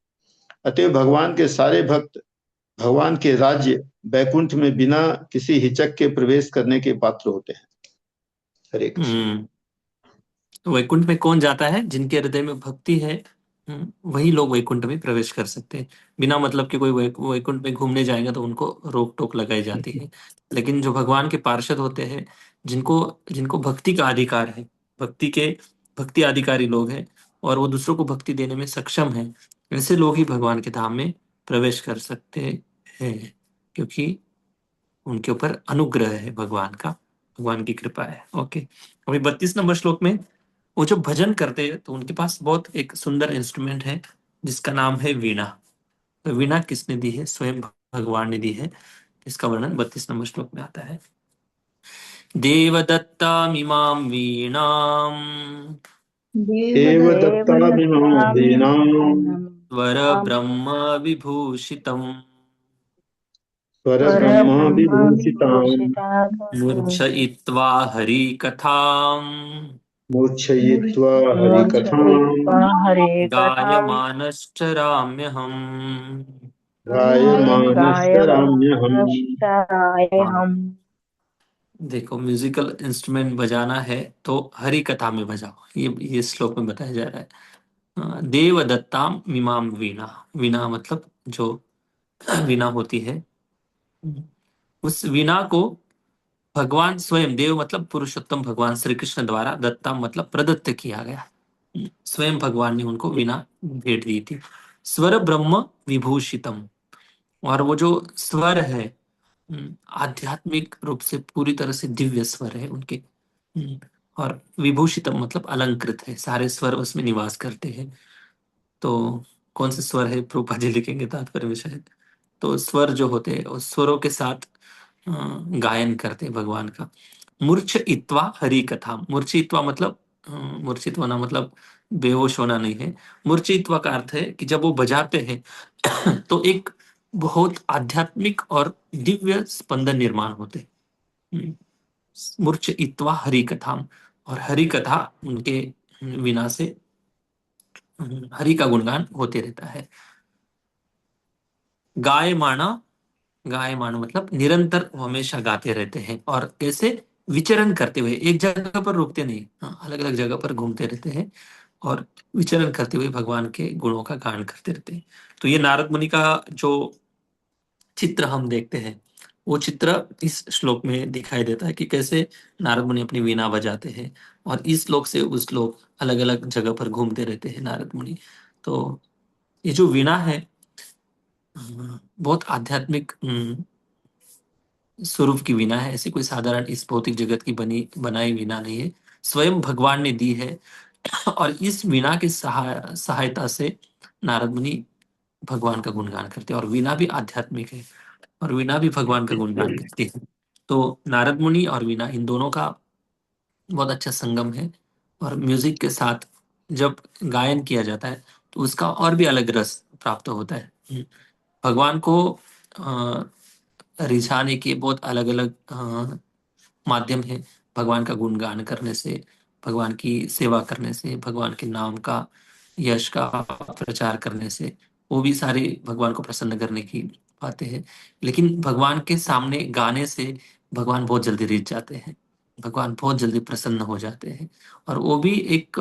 S2: अतएव भगवान के सारे भक्त भगवान के राज्य वैकुंठ में बिना किसी हिचक के प्रवेश करने के पात्र होते हैं। हरे कृष्ण।
S1: तो वैकुंठ में कौन जाता है? जिनके हृदय में भक्ति है, वही लोग वैकुंठ में प्रवेश कर सकते हैं। बिना मतलब कि कोई वैकुंठ में घूमने जाएगा तो उनको रोक टोक लगाई जाती है। लेकिन जो भगवान के पार्षद होते हैं, जिनको जिनको भक्ति का अधिकार है, भक्ति अधिकारी लोग हैं और वो दूसरों को भक्ति देने में सक्षम है, ऐसे लोग ही भगवान के धाम में प्रवेश कर सकते हैं, क्योंकि उनके ऊपर अनुग्रह है भगवान की कृपा है। ओके, अभी 32 नंबर श्लोक में वो जो भजन करते हैं तो उनके पास बहुत एक सुंदर इंस्ट्रूमेंट है जिसका नाम है वीणा। तो वीणा किसने दी है? स्वयं भगवान ने दी है। इसका वर्णन 32 नंबर श्लोक में आता है। देवदत्तामिमां वीणाम्
S2: देवदत्ताभिमां वीणां
S1: स्वर ब्रह्म विभूषितम्
S2: स्वरब्रह्म विभूषितां
S1: मूर्छयित्वा हरिकथाम्
S2: मूर्छयित्वा हरिकथां
S1: गायमानश्चराम्यहम्।
S2: गायमानश्चराम्यहम्।
S1: देखो, म्यूजिकल इंस्ट्रूमेंट बजाना है तो हरि कथा में बजाओ, ये श्लोक में बताया जा रहा है। देवदत्ताम मिमाम वीणा। वीणा मतलब जो वीणा होती है, उस वीणा को भगवान स्वयं, देव मतलब पुरुषोत्तम भगवान श्री कृष्ण द्वारा, दत्ता मतलब प्रदत्त किया गया। स्वयं भगवान ने उनको वीणा भेंट दी थी। स्वर ब्रह्म विभूषितम, और वो जो स्वर है आध्यात्मिक रूप से पूरी तरह से दिव्य स्वर है उनके। और विभूषितम मतलब अलंकृत है, सारे स्वर उसमें निवास करते हैं। तो कौन से स्वर है प्रभुपाद जी लिखेंगे तात्पर्य में शायद। तो स्वर जो होते हैं उस स्वरों के साथ गायन करते हैं भगवान का। मूर्छ इत्वा हरि कथा। मूर्छित्वा मतलब मूर्छित होना मतलब बेहोश होना नहीं है। मूर्छित्वा का अर्थ है कि जब वो बजाते हैं तो एक बहुत आध्यात्मिक और दिव्य स्पंदन निर्माण होते हैं। मूर्छ इत्वा हरि कथा, और हरि कथा उनके विना से हरि का गुणगान होते रहता है। गायमाण मतलब निरंतर हमेशा गाते रहते हैं। और कैसे? विचरण करते हुए, एक जगह पर रुकते नहीं, अलग अलग जगह पर घूमते रहते हैं और विचरण करते हुए भगवान के गुणों का गान करते रहते हैं। तो ये नारद मुनि का जो चित्र हम देखते हैं, वो चित्र इस श्लोक में दिखाई देता है कि कैसे नारद मुनि अपनी वीणा बजाते हैं और इस श्लोक से उस श्लोक अलग अलग जगह पर घूमते रहते हैं नारद मुनि। तो ये जो वीणा है बहुत आध्यात्मिक स्वरूप की वीणा है। ऐसी कोई साधारण इस भौतिक जगत की बनाई वीणा नहीं है, स्वयं भगवान ने दी है। और इस वीणा की सहायता से नारद मुनि भगवान का गुणगान करते हैं, और वीणा भी आध्यात्मिक है, और वीणा भी भगवान का गुणगान करती है। तो नारद मुनि और वीणा, इन दोनों का बहुत अच्छा संगम है। और म्यूजिक के साथ जब गायन किया जाता है तो उसका और भी अलग रस प्राप्त होता है। भगवान को अ, रिझाने के बहुत अलग अलग माध्यम है। भगवान का गुणगान करने से, भगवान की सेवा करने से, भगवान के नाम का, यश का प्रचार करने से, वो भी सारे भगवान को प्रसन्न करने की बातें हैं। लेकिन भगवान के सामने गाने से भगवान बहुत जल्दी रिझ जाते हैं, भगवान बहुत जल्दी प्रसन्न हो जाते हैं। और वो भी एक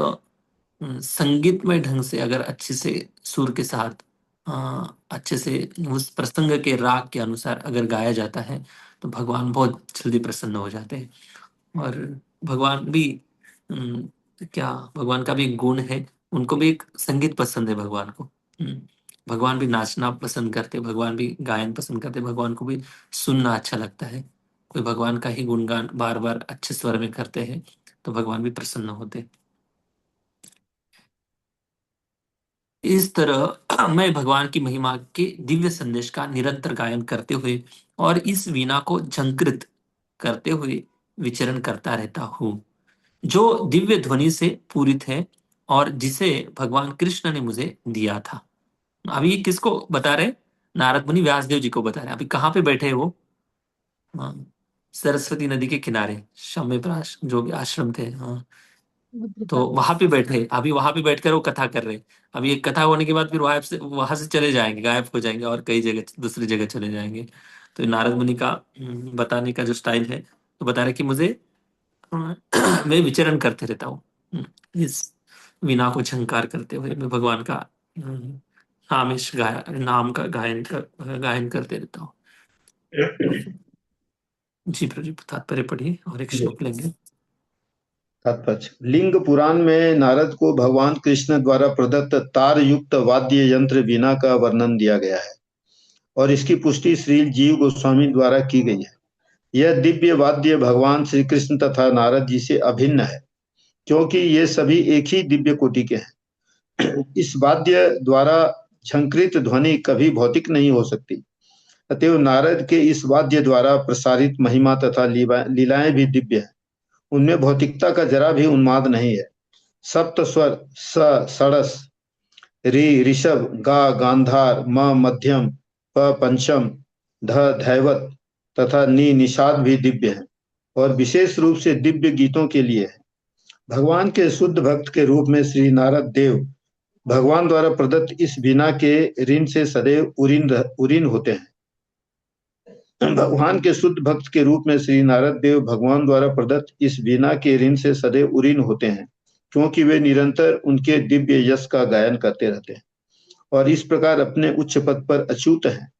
S1: संगीतमय ढंग से, अगर अच्छे से सुर के साथ अच्छे से उस प्रसंग के राग के अनुसार अगर गाया जाता है तो भगवान बहुत जल्दी प्रसन्न हो जाते हैं। और भगवान भी अम, क्या, भगवान का भी एक गुण है, उनको भी एक संगीत पसंद है भगवान को। भगवान भी नाचना पसंद करते, भगवान भी गायन पसंद करते, भगवान को भी सुनना अच्छा लगता है। कोई भगवान का ही गुणगान बार बार अच्छे स्वर में करते हैं तो भगवान भी प्रसन्न होते हैं। इस तरह मैं भगवान की महिमा के दिव्य संदेश का निरंतर गायन करते हुए और इस वीणा को झंकृत करते हुए विचरण करता रहता हूँ, जो दिव्य ध्वनि से पूरित है और जिसे भगवान कृष्ण ने मुझे दिया था। अभी ये किसको बता रहे? नारद मुनि व्यासदेव जी को बता रहे हैं। अभी कहाँ पे बैठे हैं वो? हाँ, सरस्वती नदी के किनारे, शम्यप्राश जो भी आश्रम थे, हाँ, तो वहां पे बैठे, अभी वहां पे बैठकर वो कथा कर रहे हैं। अभी एक कथा होने के बाद फिर वहां से चले जाएंगे, गायब हो जाएंगे और कई जगह दूसरी जगह चले जाएंगे। तो ये नारद मुनि का बताने का जो स्टाइल है, तो बता रहे कि मुझे मैं विचरण करते रहता हूँ इस वीणा को झंकार करते हुए, मैं भगवान का हम्म, नाम का गायन करते रहता हूँ। जी प्रभु, तात्पर्य पढ़िए और एक श्लोक लेंगे।
S2: तात्पर्य। लिंग पुराण में नारद को भगवान कृष्ण द्वारा प्रदत्त तार युक्त वाद्य यंत्र वीणा का वर्णन दिया गया है और इसकी पुष्टि श्री जीव गोस्वामी द्वारा की गई है। यह दिव्य वाद्य भगवान श्री कृष्ण तथा नारद जी से अभिन्न है, क्योंकि ये सभी एक ही दिव्य कोटि के हैं। इस वाद्य द्वारा झंकृत ध्वनि कभी भौतिक नहीं हो सकती। अतएव नारद के इस वाद्य द्वारा प्रसारित महिमा तथा लीलाएं भी दिव्य हैं। उनमें भौतिकता का जरा भी उन्माद नहीं है। सप्त स्वर स षडस, रि ऋषभ, गा गांधार, म मध्यम, प पंचम, ध धैवत तथा नि निषाद भी दिव्य हैं और विशेष रूप से दिव्य गीतों के लिए है। भगवान के शुद्ध भक्त के रूप में श्री नारद देव भगवान द्वारा प्रदत्त इस वीणा के ऋण से सदैव उरीन होते हैं। भगवान के शुद्ध भक्त के रूप में श्री नारद देव भगवान द्वारा प्रदत्त इस वीणा के ऋण से सदैव उरीन होते हैं, क्योंकि वे निरंतर उनके दिव्य यश का गायन करते रहते हैं और इस प्रकार अपने उच्च पद पर अच्युत हैं।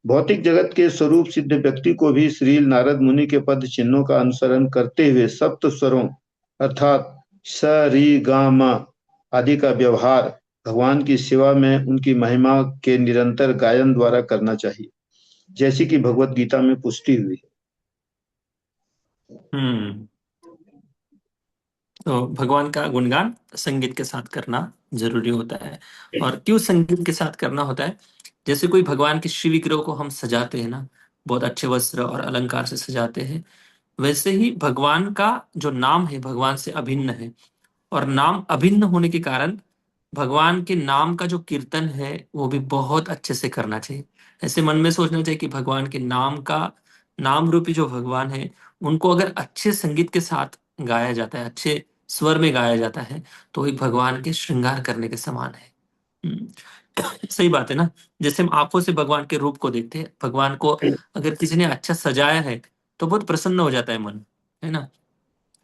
S2: भौतिक जगत के स्वरूप सिद्ध व्यक्ति को भी श्री नारद मुनि के पद चिन्हों का अनुसरण करते हुए सप्त स्वरों अर्थात स रि गा म आदि का व्यवहार भगवान की सेवा में उनकी महिमा के निरंतर गायन द्वारा करना चाहिए, जैसी कि भगवत गीता में पुष्टि हुई है।
S1: हम्म तो भगवान का गुणगान संगीत के साथ करना जरूरी होता है। और क्यों संगीत के साथ करना होता है? जैसे कोई भगवान के श्री विग्रह को हम सजाते हैं ना, बहुत अच्छे वस्त्र और अलंकार से सजाते हैं, वैसे ही भगवान का जो नाम है भगवान से अभिन्न है। और नाम अभिन्न होने के कारण भगवान के नाम का जो कीर्तन है वो भी बहुत अच्छे से करना चाहिए। ऐसे मन में सोचना चाहिए कि भगवान के नाम का, नाम रूपी जो भगवान है, उनको अगर अच्छे संगीत के साथ गाया जाता है, अच्छे स्वर में गाया जाता है, तो एक भगवान के श्रृंगार करने के समान है। सही बात है ना? जैसे हम आंखों से भगवान के रूप को देखते हैं, भगवान को अगर किसी ने अच्छा सजाया है तो बहुत प्रसन्न हो जाता है मन, है ना?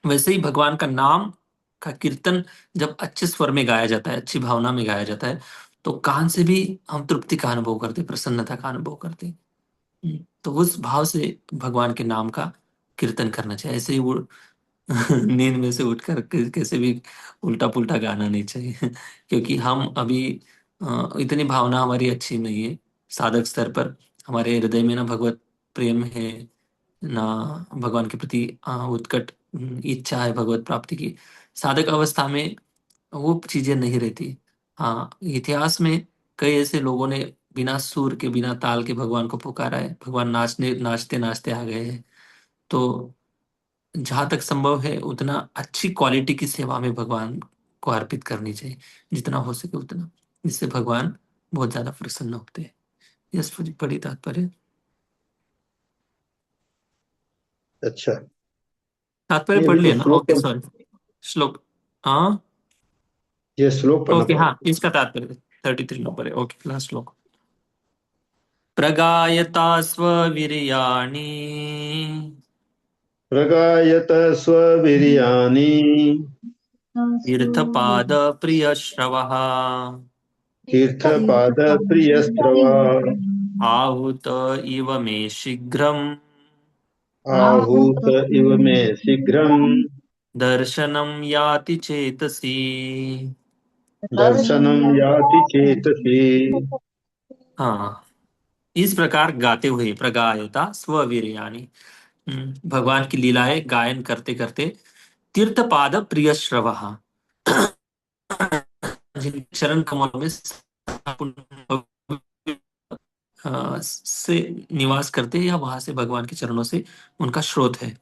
S1: वैसे ही भगवान का नाम का कीर्तन जब अच्छे स्वर में गाया जाता है, अच्छी भावना में गाया जाता है, तो कान से भी हम तृप्ति का अनुभव करते हैं, प्रसन्नता का अनुभव करते हैं। तो उस भाव से भगवान के नाम का कीर्तन करना चाहिए। ऐसे ही वो नींद में से उठकर कैसे भी उल्टा पुल्टा गाना नहीं चाहिए। क्योंकि हम अभी इतनी भावना हमारी अच्छी नहीं है साधक स्तर पर। हमारे हृदय में ना भगवत प्रेम है, ना भगवान के प्रति उत्कट इच्छा है भगवत प्राप्ति की। साधक अवस्था में वो चीजें नहीं रहती। हाँ, इतिहास में कई ऐसे लोगों ने बिना सुर के बिना ताल के भगवान को पुकारा है, भगवान नाचते नाचते आ गए हैं। तो जहां तक संभव है उतना अच्छी क्वालिटी की सेवा में भगवान को अर्पित करनी चाहिए, जितना हो सके उतना, जिससे भगवान बहुत ज्यादा प्रसन्न होते हैं। यस बड़ी तात्पर्य।
S2: अच्छा,
S1: तात्पर्य
S2: नहीं
S1: पढ़
S2: अभी तो
S1: लिया ना?
S2: श्लोक
S1: ओके सॉरी, श्लोक। हाँ
S2: ये श्लोक पढ़ना
S1: ओके, हाँ
S2: पड़ेगा।
S1: इसका तात्पर्य 33 नंबर है। ओके, लास्ट श्लोक। प्रगायता स्ववीर्याणि
S2: प्रगायत स्ववीर्याणि
S1: तीर्थपाद प्रियश्रवः
S2: तीर्थपाद प्रियस्रवा
S1: आहूत इव मे शीघ्रम्
S2: आहूत इव मे शीघ्रम्
S1: दर्शनं याति चेतसि।
S2: दर्शनम याति चेतसि।
S1: हाँ, इस प्रकार गाते हुए प्रगायता स्ववीर्याणि, भगवान की लीलाएं गायन करते करते तीर्थपाद प्रियश्रवः, जिन चरण कमल में से निवास करते हैं या वहां से भगवान के चरणों से उनका स्रोत है।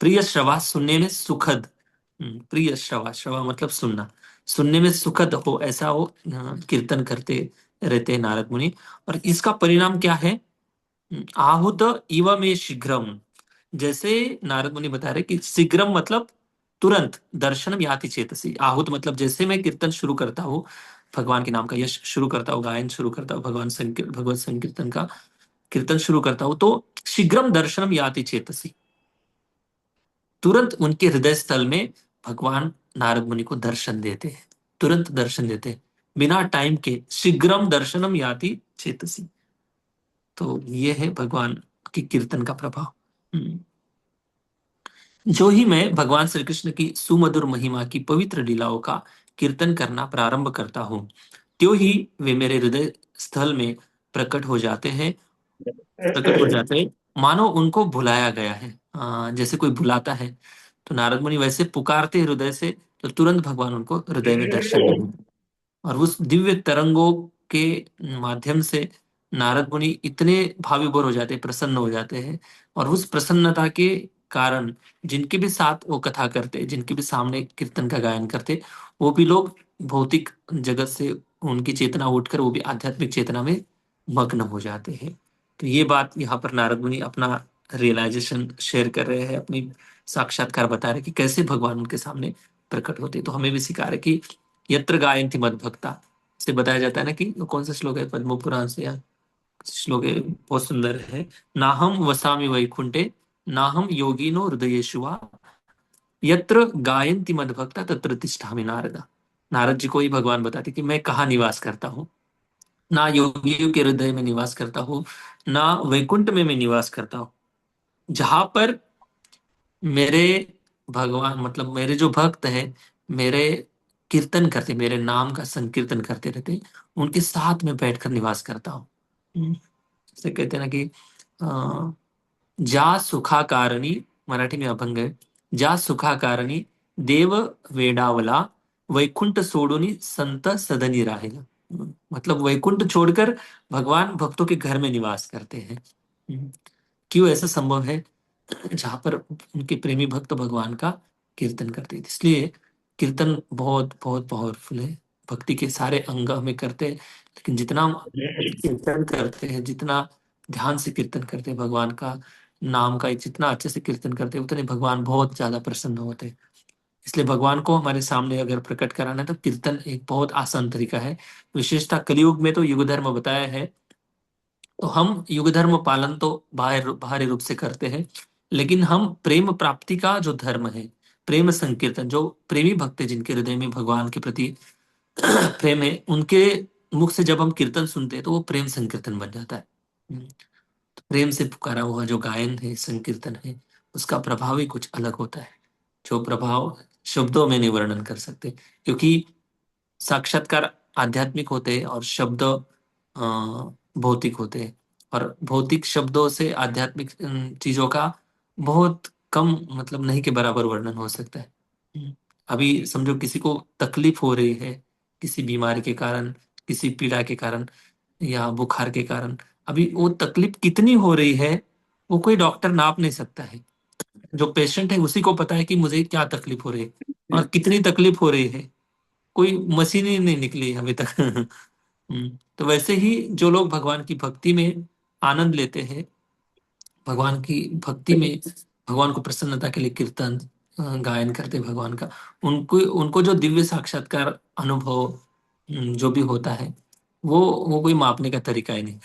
S1: प्रिय श्रवा, सुनने में सुखद। प्रिय श्रवा, श्रवा मतलब सुनना, सुनने में सुखद हो ऐसा वो कीर्तन करते रहते हैं नारद मुनि। और इसका परिणाम क्या है? आहूत इव में शीघ्रम, जैसे नारद मुनि बता रहे कि शीघ्रम मतलब तुरंत, दर्शनम याति चेतसी। आहूत मतलब जैसे मैं कीर्तन शुरू करता हूँ, भगवान के नाम का यश शुरू करता हूँ, गायन शुरू करता हूँ, भगवत संकीर्तन का कीर्तन शुरू करता हूँ, तो शीघ्रम दर्शनम याति चेतसी, तुरंत उनके हृदय स्थल में भगवान नारद मुनि को दर्शन देते हैं, तुरंत दर्शन देते हैं, बिना टाइम के। शीघ्रम दर्शनम याति चेतसी। तो ये है भगवान की कीर्तन का प्रभाव। जो ही मैं भगवान श्री कृष्ण की सुमधुर महिमा की पवित्र लीलाओं का कीर्तन करना प्रारंभ करता हूँ, त्यों ही वे मेरे हृदय स्थल में प्रकट हो जाते हैं, प्रकट हो जाते हैं, मानो उनको बुलाया गया है। जैसे कोई बुलाता है, तो नारद मुनि वैसे पुकारते हैं हृदय से, तो तुरंत भगवान उनको हृदय में दर्शन देते हैं। और उस दिव्य तरंगों के माध्यम से नारद मुनि इतने भाव विभोर हो जाते हैं, प्रसन्न हो जाते हैं। और उस प्रसन्नता के कारण जिनके भी साथ वो कथा करते, जिनके भी सामने कीर्तन का गायन करते, वो भी लोग भौतिक जगत से उनकी चेतना उठकर वो भी आध्यात्मिक चेतना में मग्न हो जाते हैं। तो ये बात यहाँ पर नारद मुनि अपना रियलाइजेशन शेयर कर रहे हैं, अपनी साक्षात्कार बता रहे हैं कि कैसे भगवान उनके सामने प्रकट होते हैं। तो हमें भी सिखा रहे कि यत्र गायन्ति मद्भक्ता, से बताया जाता है ना कि कौन सा श्लोक है पद्म पुराण से, या श्लोक है बहुत सुंदर है। नाहम वसामि वैकुंठे नाहम योगिनो हृदयेषु वा यत्र गायन्ति मद्भक्ता तत्र तिष्ठामि नारद। नारद जी को ही भगवान बताते कि मैं कहाँ निवास करता हूँ, ना योगियों के हृदय में निवास करता हूँ, ना वैकुंठ में मैं निवास करता हूँ। जहां पर मेरे भगवान मतलब मेरे जो भक्त हैं, मेरे कीर्तन करते, मेरे नाम का संकीर्तन करते रहते, उनके साथ में बैठकर निवास करता हूँ। जैसे कहते हैं ना कि अ, जा सुखाकारणी, मराठी में अभंग है, जा सुखाकारणी देव वेडावला वैकुंठ सोडूनी संत सदनी राहिला। मतलब वैकुंठ छोड़कर भगवान भक्तों के घर में निवास करते हैं। क्यों ऐसा संभव है? जहां पर उनके प्रेमी भक्त भगवान का कीर्तन करते हैं। इसलिए कीर्तन बहुत बहुत पावरफुल है। भक्ति के सारे अंग हमें करते हैं, लेकिन जितना हम कीर्तन करते हैं, जितना ध्यान से कीर्तन करते हैं भगवान का नाम का, जितना अच्छे से कीर्तन करते हैं, उतने भगवान बहुत ज्यादा प्रसन्न होते हैं। इसलिए भगवान को हमारे सामने अगर प्रकट कराना है तो कीर्तन एक बहुत आसान तरीका है। विशेषता कलयुग में तो युग धर्म बताया है, तो हम युग धर्म पालन तो बाहरी रूप से करते हैं, लेकिन हम प्रेम प्राप्ति का जो धर्म है, प्रेम संकीर्तन, जो प्रेमी भक्त है जिनके हृदय में भगवान के प्रति प्रेम है, उनके मुख से जब हम कीर्तन सुनते हैं तो वो प्रेम संकीर्तन बन जाता है। तो प्रेम से पुकारा हुआ जो गायन है, संकीर्तन है, उसका प्रभाव ही कुछ अलग होता है, जो प्रभाव शब्दों में नहीं वर्णन कर सकते। क्योंकि साक्षात्कार आध्यात्मिक होते हैं और शब्द भौतिक होते हैं, और भौतिक शब्दों से आध्यात्मिक चीजों का बहुत कम, मतलब नहीं के बराबर वर्णन हो सकता है। अभी समझो किसी को तकलीफ हो रही है, किसी बीमारी के कारण, किसी पीड़ा के कारण, या बुखार के कारण। अभी वो तकलीफ कितनी हो रही है वो कोई डॉक्टर नाप नहीं सकता है। जो पेशेंट है उसी को पता है कि मुझे क्या तकलीफ हो रही है और कितनी तकलीफ हो रही है। कोई मशीन ही नहीं निकली है अभी तक। तो वैसे ही जो लोग भगवान की भक्ति में आनंद लेते हैं, भगवान की भक्ति में भगवान को प्रसन्नता के लिए कीर्तन गायन करते हैं भगवान का, उनको उनको जो दिव्य साक्षात्कार अनुभव जो भी होता है वो कोई मापने का तरीका ही नहीं।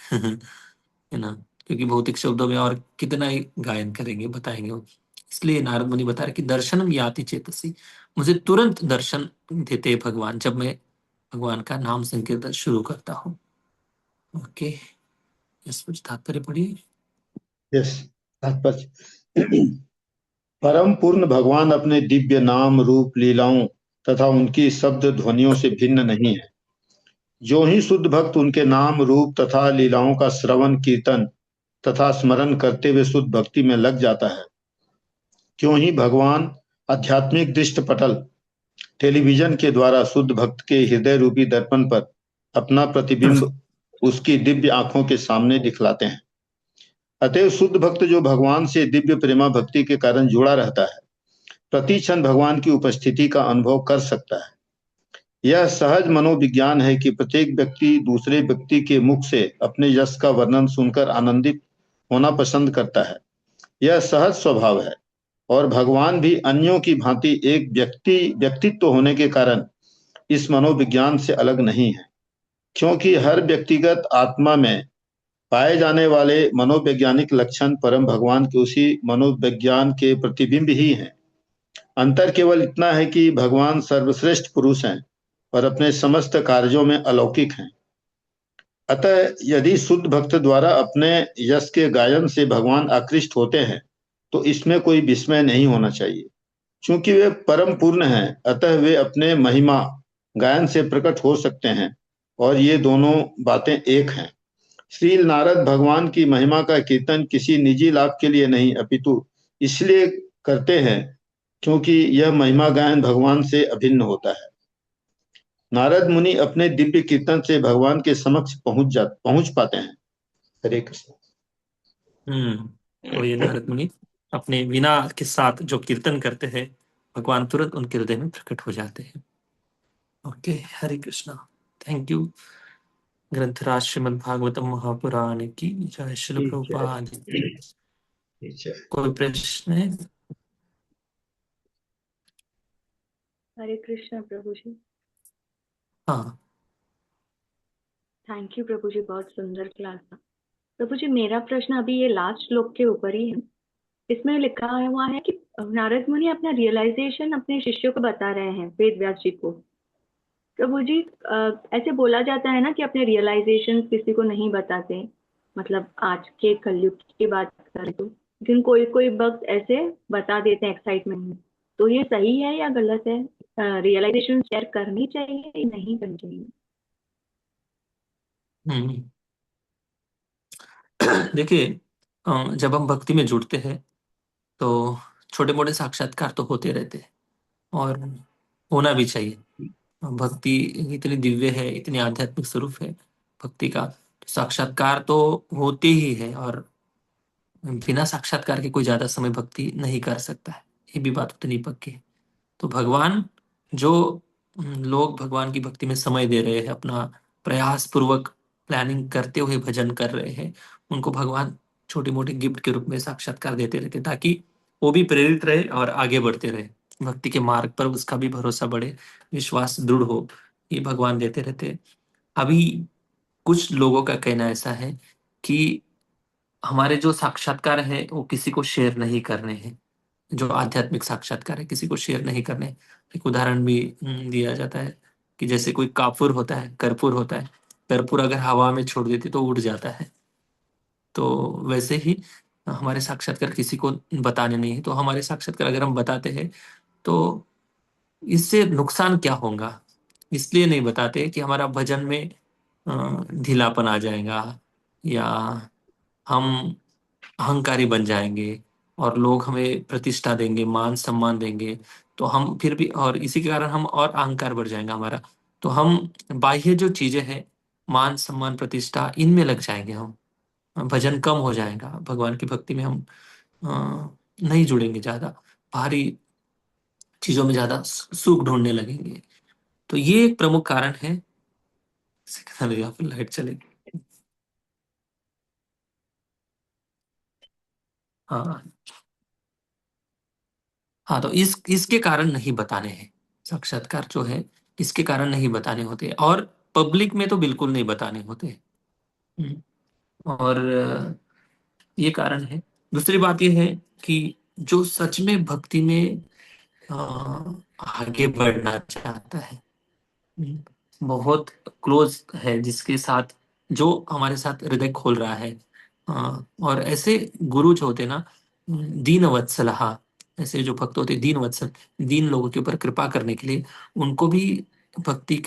S1: है ना। क्योंकि भौतिक शब्दों में और कितना ही गायन करेंगे बताएंगे वो। इसलिए नारद मुनि बता रहे कि दर्शनम याति चेतसी, मुझे तुरंत दर्शन देते हैं भगवान जब मैं भगवान का नाम संकीर्तन शुरू करता हूँ। ओके, इस कुछ तात्पर्य पढ़िए।
S2: यस, तात्पर्य। परम पूर्ण भगवान अपने दिव्य नाम रूप लीलाओं तथा उनकी शब्द ध्वनियों से भिन्न नहीं है। जो ही शुद्ध भक्त उनके नाम रूप तथा लीलाओं का श्रवण कीर्तन तथा स्मरण करते हुए शुद्ध भक्ति में लग जाता है, क्यों ही भगवान आध्यात्मिक दृष्ट पटल टेलीविजन के द्वारा शुद्ध भक्त के हृदय रूपी दर्पण पर अपना प्रतिबिंब उसकी दिव्य आंखों के सामने दिखलाते हैं। अतएव शुद्ध भक्त जो भगवान से दिव्य प्रेमा भक्ति के कारण जुड़ा रहता है, प्रति क्षण भगवान की उपस्थिति का अनुभव कर सकता है। यह सहज मनोविज्ञान है कि प्रत्येक व्यक्ति दूसरे व्यक्ति के मुख से अपने यश का वर्णन सुनकर आनंदित होना पसंद करता है। यह सहज स्वभाव है और भगवान भी अन्यों की भांति एक व्यक्तित्व होने के कारण इस मनोविज्ञान से अलग नहीं है, क्योंकि हर व्यक्तिगत आत्मा में पाए जाने वाले मनोवैज्ञानिक लक्षण परम भगवान के उसी मनोविज्ञान के प्रतिबिंब ही हैं। अंतर केवल इतना है कि भगवान सर्वश्रेष्ठ पुरुष हैं और अपने समस्त कार्यों में अलौकिक हैं। अतः यदि शुद्ध भक्त द्वारा अपने यश के गायन से भगवान आकृष्ट होते हैं तो इसमें कोई विस्मय नहीं होना चाहिए। चूंकि वे परम पूर्ण हैं, अतः वे अपने महिमा गायन से प्रकट हो सकते हैं और ये दोनों बातें एक हैं। श्री नारद भगवान की महिमा का कीर्तन किसी निजी लाभ के लिए नहीं अपितु इसलिए करते हैं क्योंकि यह महिमा गायन भगवान से अभिन्न होता है। नारद मुनि अपने दिव्य कीर्तन से भगवान के समक्ष पहुंच पाते हैं। हरे कृष्ण।
S1: तो ये नारद मुनि अपने वीणा के साथ जो कीर्तन करते हैं भगवान तुरंत उनके हृदय में प्रकट हो जाते हैं। Okay, Hare Krishna. Thank you. ग्रंथराज श्रीमद् भागवतम महापुराण की जय। श्रील प्रभुपाद। कोई प्रश्न है?
S3: हरे कृष्ण प्रभु जी।
S1: हाँ,
S3: थैंक यू प्रभु जी, बहुत सुंदर क्लास था। प्रभु जी, मेरा प्रश्न अभी ये लास्ट श्लोक के ऊपर ही है। इसमें लिखा हुआ है कि नारद मुनि अपना रियलाइजेशन अपने शिष्यों को बता रहे हैं, वेद व्यास जी को। प्रभु जी, ऐसे बोला जाता है ना कि अपने रियलाइजेशन किसी को नहीं बताते, मतलब आज के कलयुग की बात करें तो, लेकिन कोई कोई वक्त ऐसे बता देते हैं एक्साइटमेंट में। तो ये सही है या गलत है? रियलाइजेशन शेयर करनी चाहिए या नहीं करनी चाहिए?
S1: देखिए, जब हम भक्ति में जुड़ते हैं तो छोटे मोटे साक्षात्कार तो होते रहते हैं और होना भी चाहिए। भक्ति इतनी दिव्य है, इतनी आध्यात्मिक स्वरूप है भक्ति का, तो साक्षात्कार तो होते ही है और बिना साक्षात्कार के कोई ज्यादा समय भक्ति नहीं कर सकता है। ये भी बात उतनी पक्की है। तो भगवान जो लोग भगवान की भक्ति में समय दे रहे हैं, अपना प्रयास पूर्वक प्लानिंग करते हुए भजन कर रहे हैं, उनको भगवान छोटी मोटी गिफ्ट के रूप में साक्षात्कार देते रहते ताकि वो भी प्रेरित रहे और आगे बढ़ते रहे, भक्ति के मार्ग पर उसका भी भरोसा बढ़े, विश्वास दृढ़ हो। ये भगवान देते रहते हैं। अभी कुछ लोगों का कहना ऐसा है कि हमारे जो साक्षात्कार है वो किसी को शेयर नहीं करने हैं। जो आध्यात्मिक साक्षात्कार है किसी को शेयर नहीं करने। एक उदाहरण भी दिया जाता है कि जैसे कोई काफूर होता है, कर्पूर होता है, कर्पूर अगर हवा में छोड़ देती तो उड़ जाता है। तो वैसे ही हमारे साक्षात्कार किसी को बताने नहीं है। तो हमारे साक्षात्कार अगर हम बताते हैं तो इससे नुकसान क्या होगा, इसलिए नहीं बताते कि हमारा भजन में ढीलापन आ जाएगा या हम अहंकारी बन जाएंगे और लोग हमें प्रतिष्ठा देंगे, मान सम्मान देंगे, तो हम फिर भी, और इसी के कारण हम और अहंकार बढ़ जाएगा हमारा। तो हम बाह्य जो चीजें हैं मान सम्मान प्रतिष्ठा इनमें लग जाएंगे हम, भजन कम हो जाएगा, भगवान की भक्ति में हम नहीं जुड़ेंगे, ज्यादा भारी चीजों में ज्यादा सुख ढूंढने लगेंगे। तो ये एक प्रमुख कारण है। यहाँ पर लाइट चलेगी। हाँ हाँ, तो इसके कारण नहीं बताने हैं, साक्षात्कार जो है इसके कारण नहीं बताने होते, और पब्लिक में तो बिल्कुल नहीं बताने होते। हम्म, और ये कारण है। दूसरी बात ये है कि जो सच में भक्ति में अ, आगे बढ़ना चाहता है, बहुत क्लोज है जिसके साथ, जो हमारे साथ हृदय खोल रहा है, और ऐसे गुरु जो होते हैं ना, दीन वत्सलहा, ऐसे जो भक्त होते हैं दीन वत्सल, दीन लोगों के ऊपर कृपा करने के लिए, उनको भी भक्ति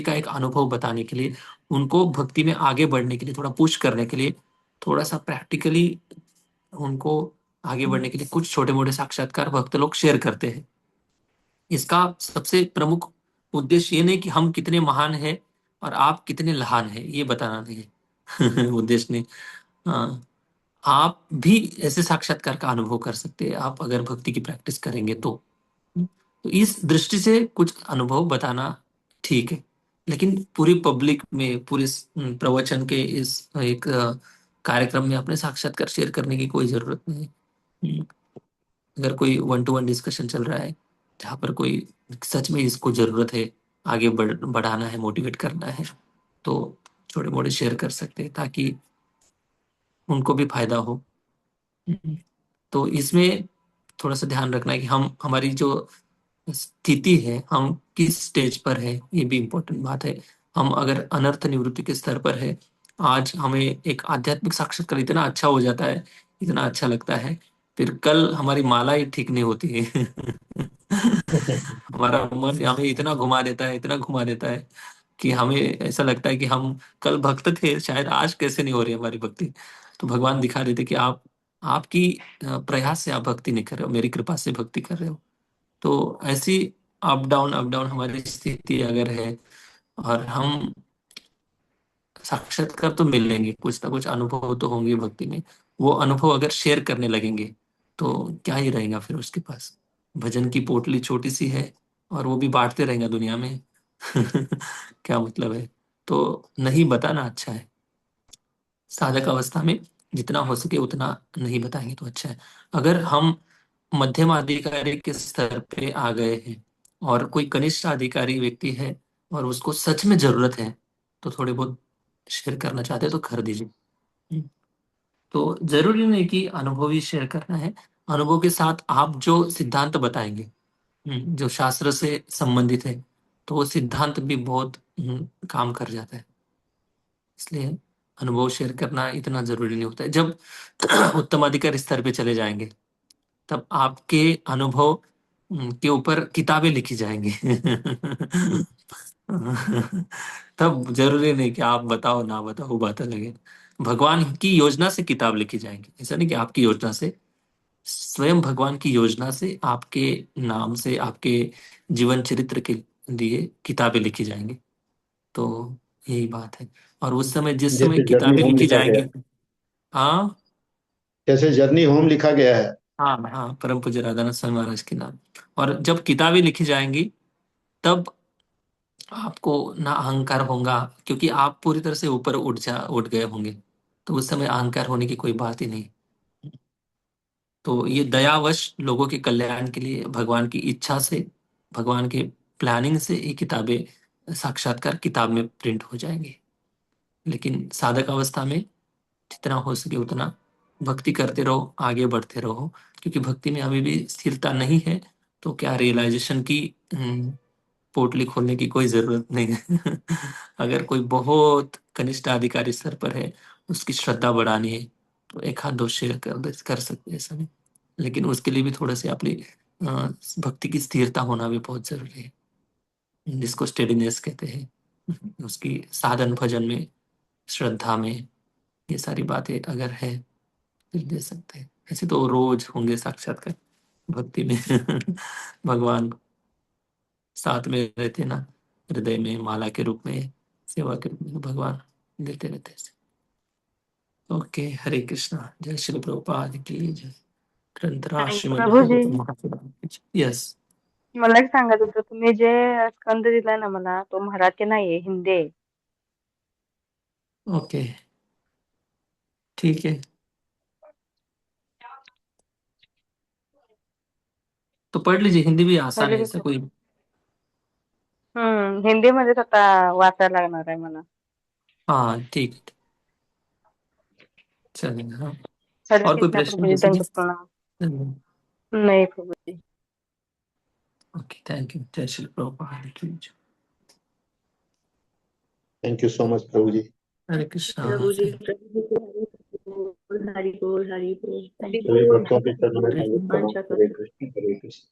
S1: का एक अनुभव बताने के लिए, उनको भक्ति में आगे बढ़ने के लिए, थोड़ा पुश करने के लिए, थोड़ा सा प्रैक्टिकली उनको आगे बढ़ने के लिए कुछ छोटे मोटे साक्षात्कार भक्त लोग शेयर करते हैं। इसका सबसे प्रमुख उद्देश्य ये नहीं कि हम कितने महान हैं और आप कितने लहान हैं, ये बताना नहीं है। उद्देश्य नहीं। हाँ, आप भी ऐसे साक्षात्कार का अनुभव कर सकते हैं, आप अगर भक्ति की प्रैक्टिस करेंगे तो इस दृष्टि से कुछ अनुभव बताना ठीक है। लेकिन पूरी पब्लिक में, पूरे प्रवचन के इस एक कार्यक्रम में अपने साक्षात्कार शेयर करने की कोई जरूरत नहीं है। अगर कोई वन टू वन डिस्कशन चल रहा है जहाँ पर कोई सच में इसको जरूरत है, आगे बढ़ाना है, मोटिवेट करना है, तो छोटे मोटे शेयर कर सकते हैं ताकि उनको भी फायदा हो। तो इसमें थोड़ा सा ध्यान रखना है कि हम, हमारी जो स्थिति है, हम किस स्टेज पर है, ये भी इम्पोर्टेंट बात है। हम अगर अनर्थ निवृत्ति के स्तर पर है, आज हमें एक आध्यात्मिक साक्षात्कार इतना अच्छा हो जाता है, इतना अच्छा लगता है, फिर कल हमारी माला ही ठीक नहीं होती है। हमारा मन हमें इतना घुमा देता है, इतना घुमा देता है कि हमें ऐसा लगता है कि हम कल भक्त थे, शायद आज कैसे नहीं हो रही हमारी भक्ति। तो भगवान दिखा देते कि आप, आपकी प्रयास से आप भक्ति नहीं कर रहे हो, मेरी कृपा से भक्ति कर रहे हो। तो ऐसी अप डाउन हमारी स्थिति अगर है, और हम साक्षात्कार तो मिलेंगे, कुछ ना कुछ अनुभव तो होंगे भक्ति में, वो अनुभव अगर शेयर करने लगेंगे तो क्या ही रहेगा फिर उसके पास। भजन की पोटली छोटी सी है और वो भी बांटते रहेगा दुनिया में। क्या मतलब है। तो नहीं बताना अच्छा है, साधक अवस्था में जितना हो सके उतना नहीं बताएंगे तो अच्छा है। अगर हम मध्यम अधिकारी के स्तर पे आ गए हैं और कोई कनिष्ठ अधिकारी व्यक्ति है और उसको सच में जरूरत है, तो थोड़े बहुत शेयर करना चाहते हैं तो कर दीजिए। हम्म। तो जरूरी नहीं कि अनुभव ही शेयर करना है, अनुभव के साथ आप जो सिद्धांत बताएंगे, जो शास्त्र से संबंधित है, तो वो सिद्धांत भी बहुत काम कर जाता है। इसलिए अनुभव शेयर करना इतना जरूरी नहीं होता है। जब उत्तम अधिकारी स्तर पे चले जाएंगे, तब आपके अनुभव के ऊपर किताबें लिखी जाएंगी। तब जरूरी नहीं कि आप बताओ ना बताओ, वो बात अलग है। भगवान की योजना से किताब लिखी जाएंगी, ऐसा नहीं कि आपकी योजना से, स्वयं भगवान की योजना से आपके नाम से, आपके जीवन चरित्र के लिए किताबें लिखी जाएंगी। तो यही बात है। और उस समय, जिस समय
S2: जैसे जर्नी
S1: किताबें
S2: होम
S1: लिखी
S2: लिखा गया,
S1: जाएंगी। हाँ
S2: जैसे जर्नी होम लिखा गया है।
S1: हाँ हाँ, परम पूज्य राधानाथ स्वामी महाराज के नाम। और जब किताबें लिखी जाएंगी, तब आपको ना अहंकार होगा, क्योंकि आप पूरी तरह से ऊपर उठ गए होंगे। तो उस समय अहंकार होने की कोई बात ही नहीं। तो ये दयावश लोगों के कल्याण के लिए, भगवान की इच्छा से, भगवान के प्लानिंग से ये किताबें, साक्षात्कार किताब में प्रिंट हो जाएंगी। लेकिन साधक अवस्था में जितना हो सके उतना भक्ति करते रहो, आगे बढ़ते रहो, क्योंकि भक्ति में अभी भी स्थिरता नहीं है। तो क्या रियलाइजेशन की पोटली खोलने की कोई जरूरत नहीं है। अगर कोई बहुत कनिष्ठ अधिकारी स्तर पर है, उसकी श्रद्धा बढ़ानी है, तो एक हाथ दो शेयर कर सकते हैं, ऐसा नहीं। लेकिन उसके लिए भी थोड़ा से अपनी भक्ति की स्थिरता होना भी बहुत जरूरी है, जिसको स्टेडीनेस कहते हैं। उसकी साधन भजन में, श्रद्धा में, ये सारी बातें अगर है, फिर दे सकते हैं। ऐसे तो रोज होंगे साक्षात्कार भक्ति में। भगवान साथ में रहते ना, हृदय में माला के रूप में, सेवा के रूप में भगवान देते रहते हैं। ओके, हरे कृष्णा। जय श्री प्रभुपाद की जय। ग्रंथराज श्रीमद्
S5: प्रभुजी
S1: भागवतम महापुराण की जय। यस।
S5: मला एक सांगत होतं तुम्ही जे स्कंद दिलाय ना मला तो मराठी नाहीये हिंदी आहे.
S1: ओके, ठीक है। तो पढ़ लीजिए, हिंदी भी आसान
S5: हरे
S1: है, ऐसा
S5: कृष्ण.
S1: कोई।
S5: हिंदी मध्येच आता वाचायला लागणार आहे मला.
S1: हाँ ठीक है, चलेगा। हाँ,
S5: हरे
S1: और कोई
S5: कृष्ण
S1: प्रश्न
S5: प्रभुजी,
S1: किसी की?
S5: दंडवत प्रणाम.
S1: धन्यवाद।
S5: नाही प्रभुजी.
S1: Okay, thank you. जय श्री प्रभुपाद की जय।
S2: थैंक यू सो मच प्रभु जी।
S1: हरे कृष्णा।
S3: प्रभु जी हरि बोल हरि बोल हरि बोल। थैंक
S2: सभी
S3: यू।
S2: भक्तों के चरणों में
S1: हरे
S2: दंडवत प्रणाम।
S3: आशा
S2: हरे
S3: करता
S2: कृष्ण हरे कृष्ण।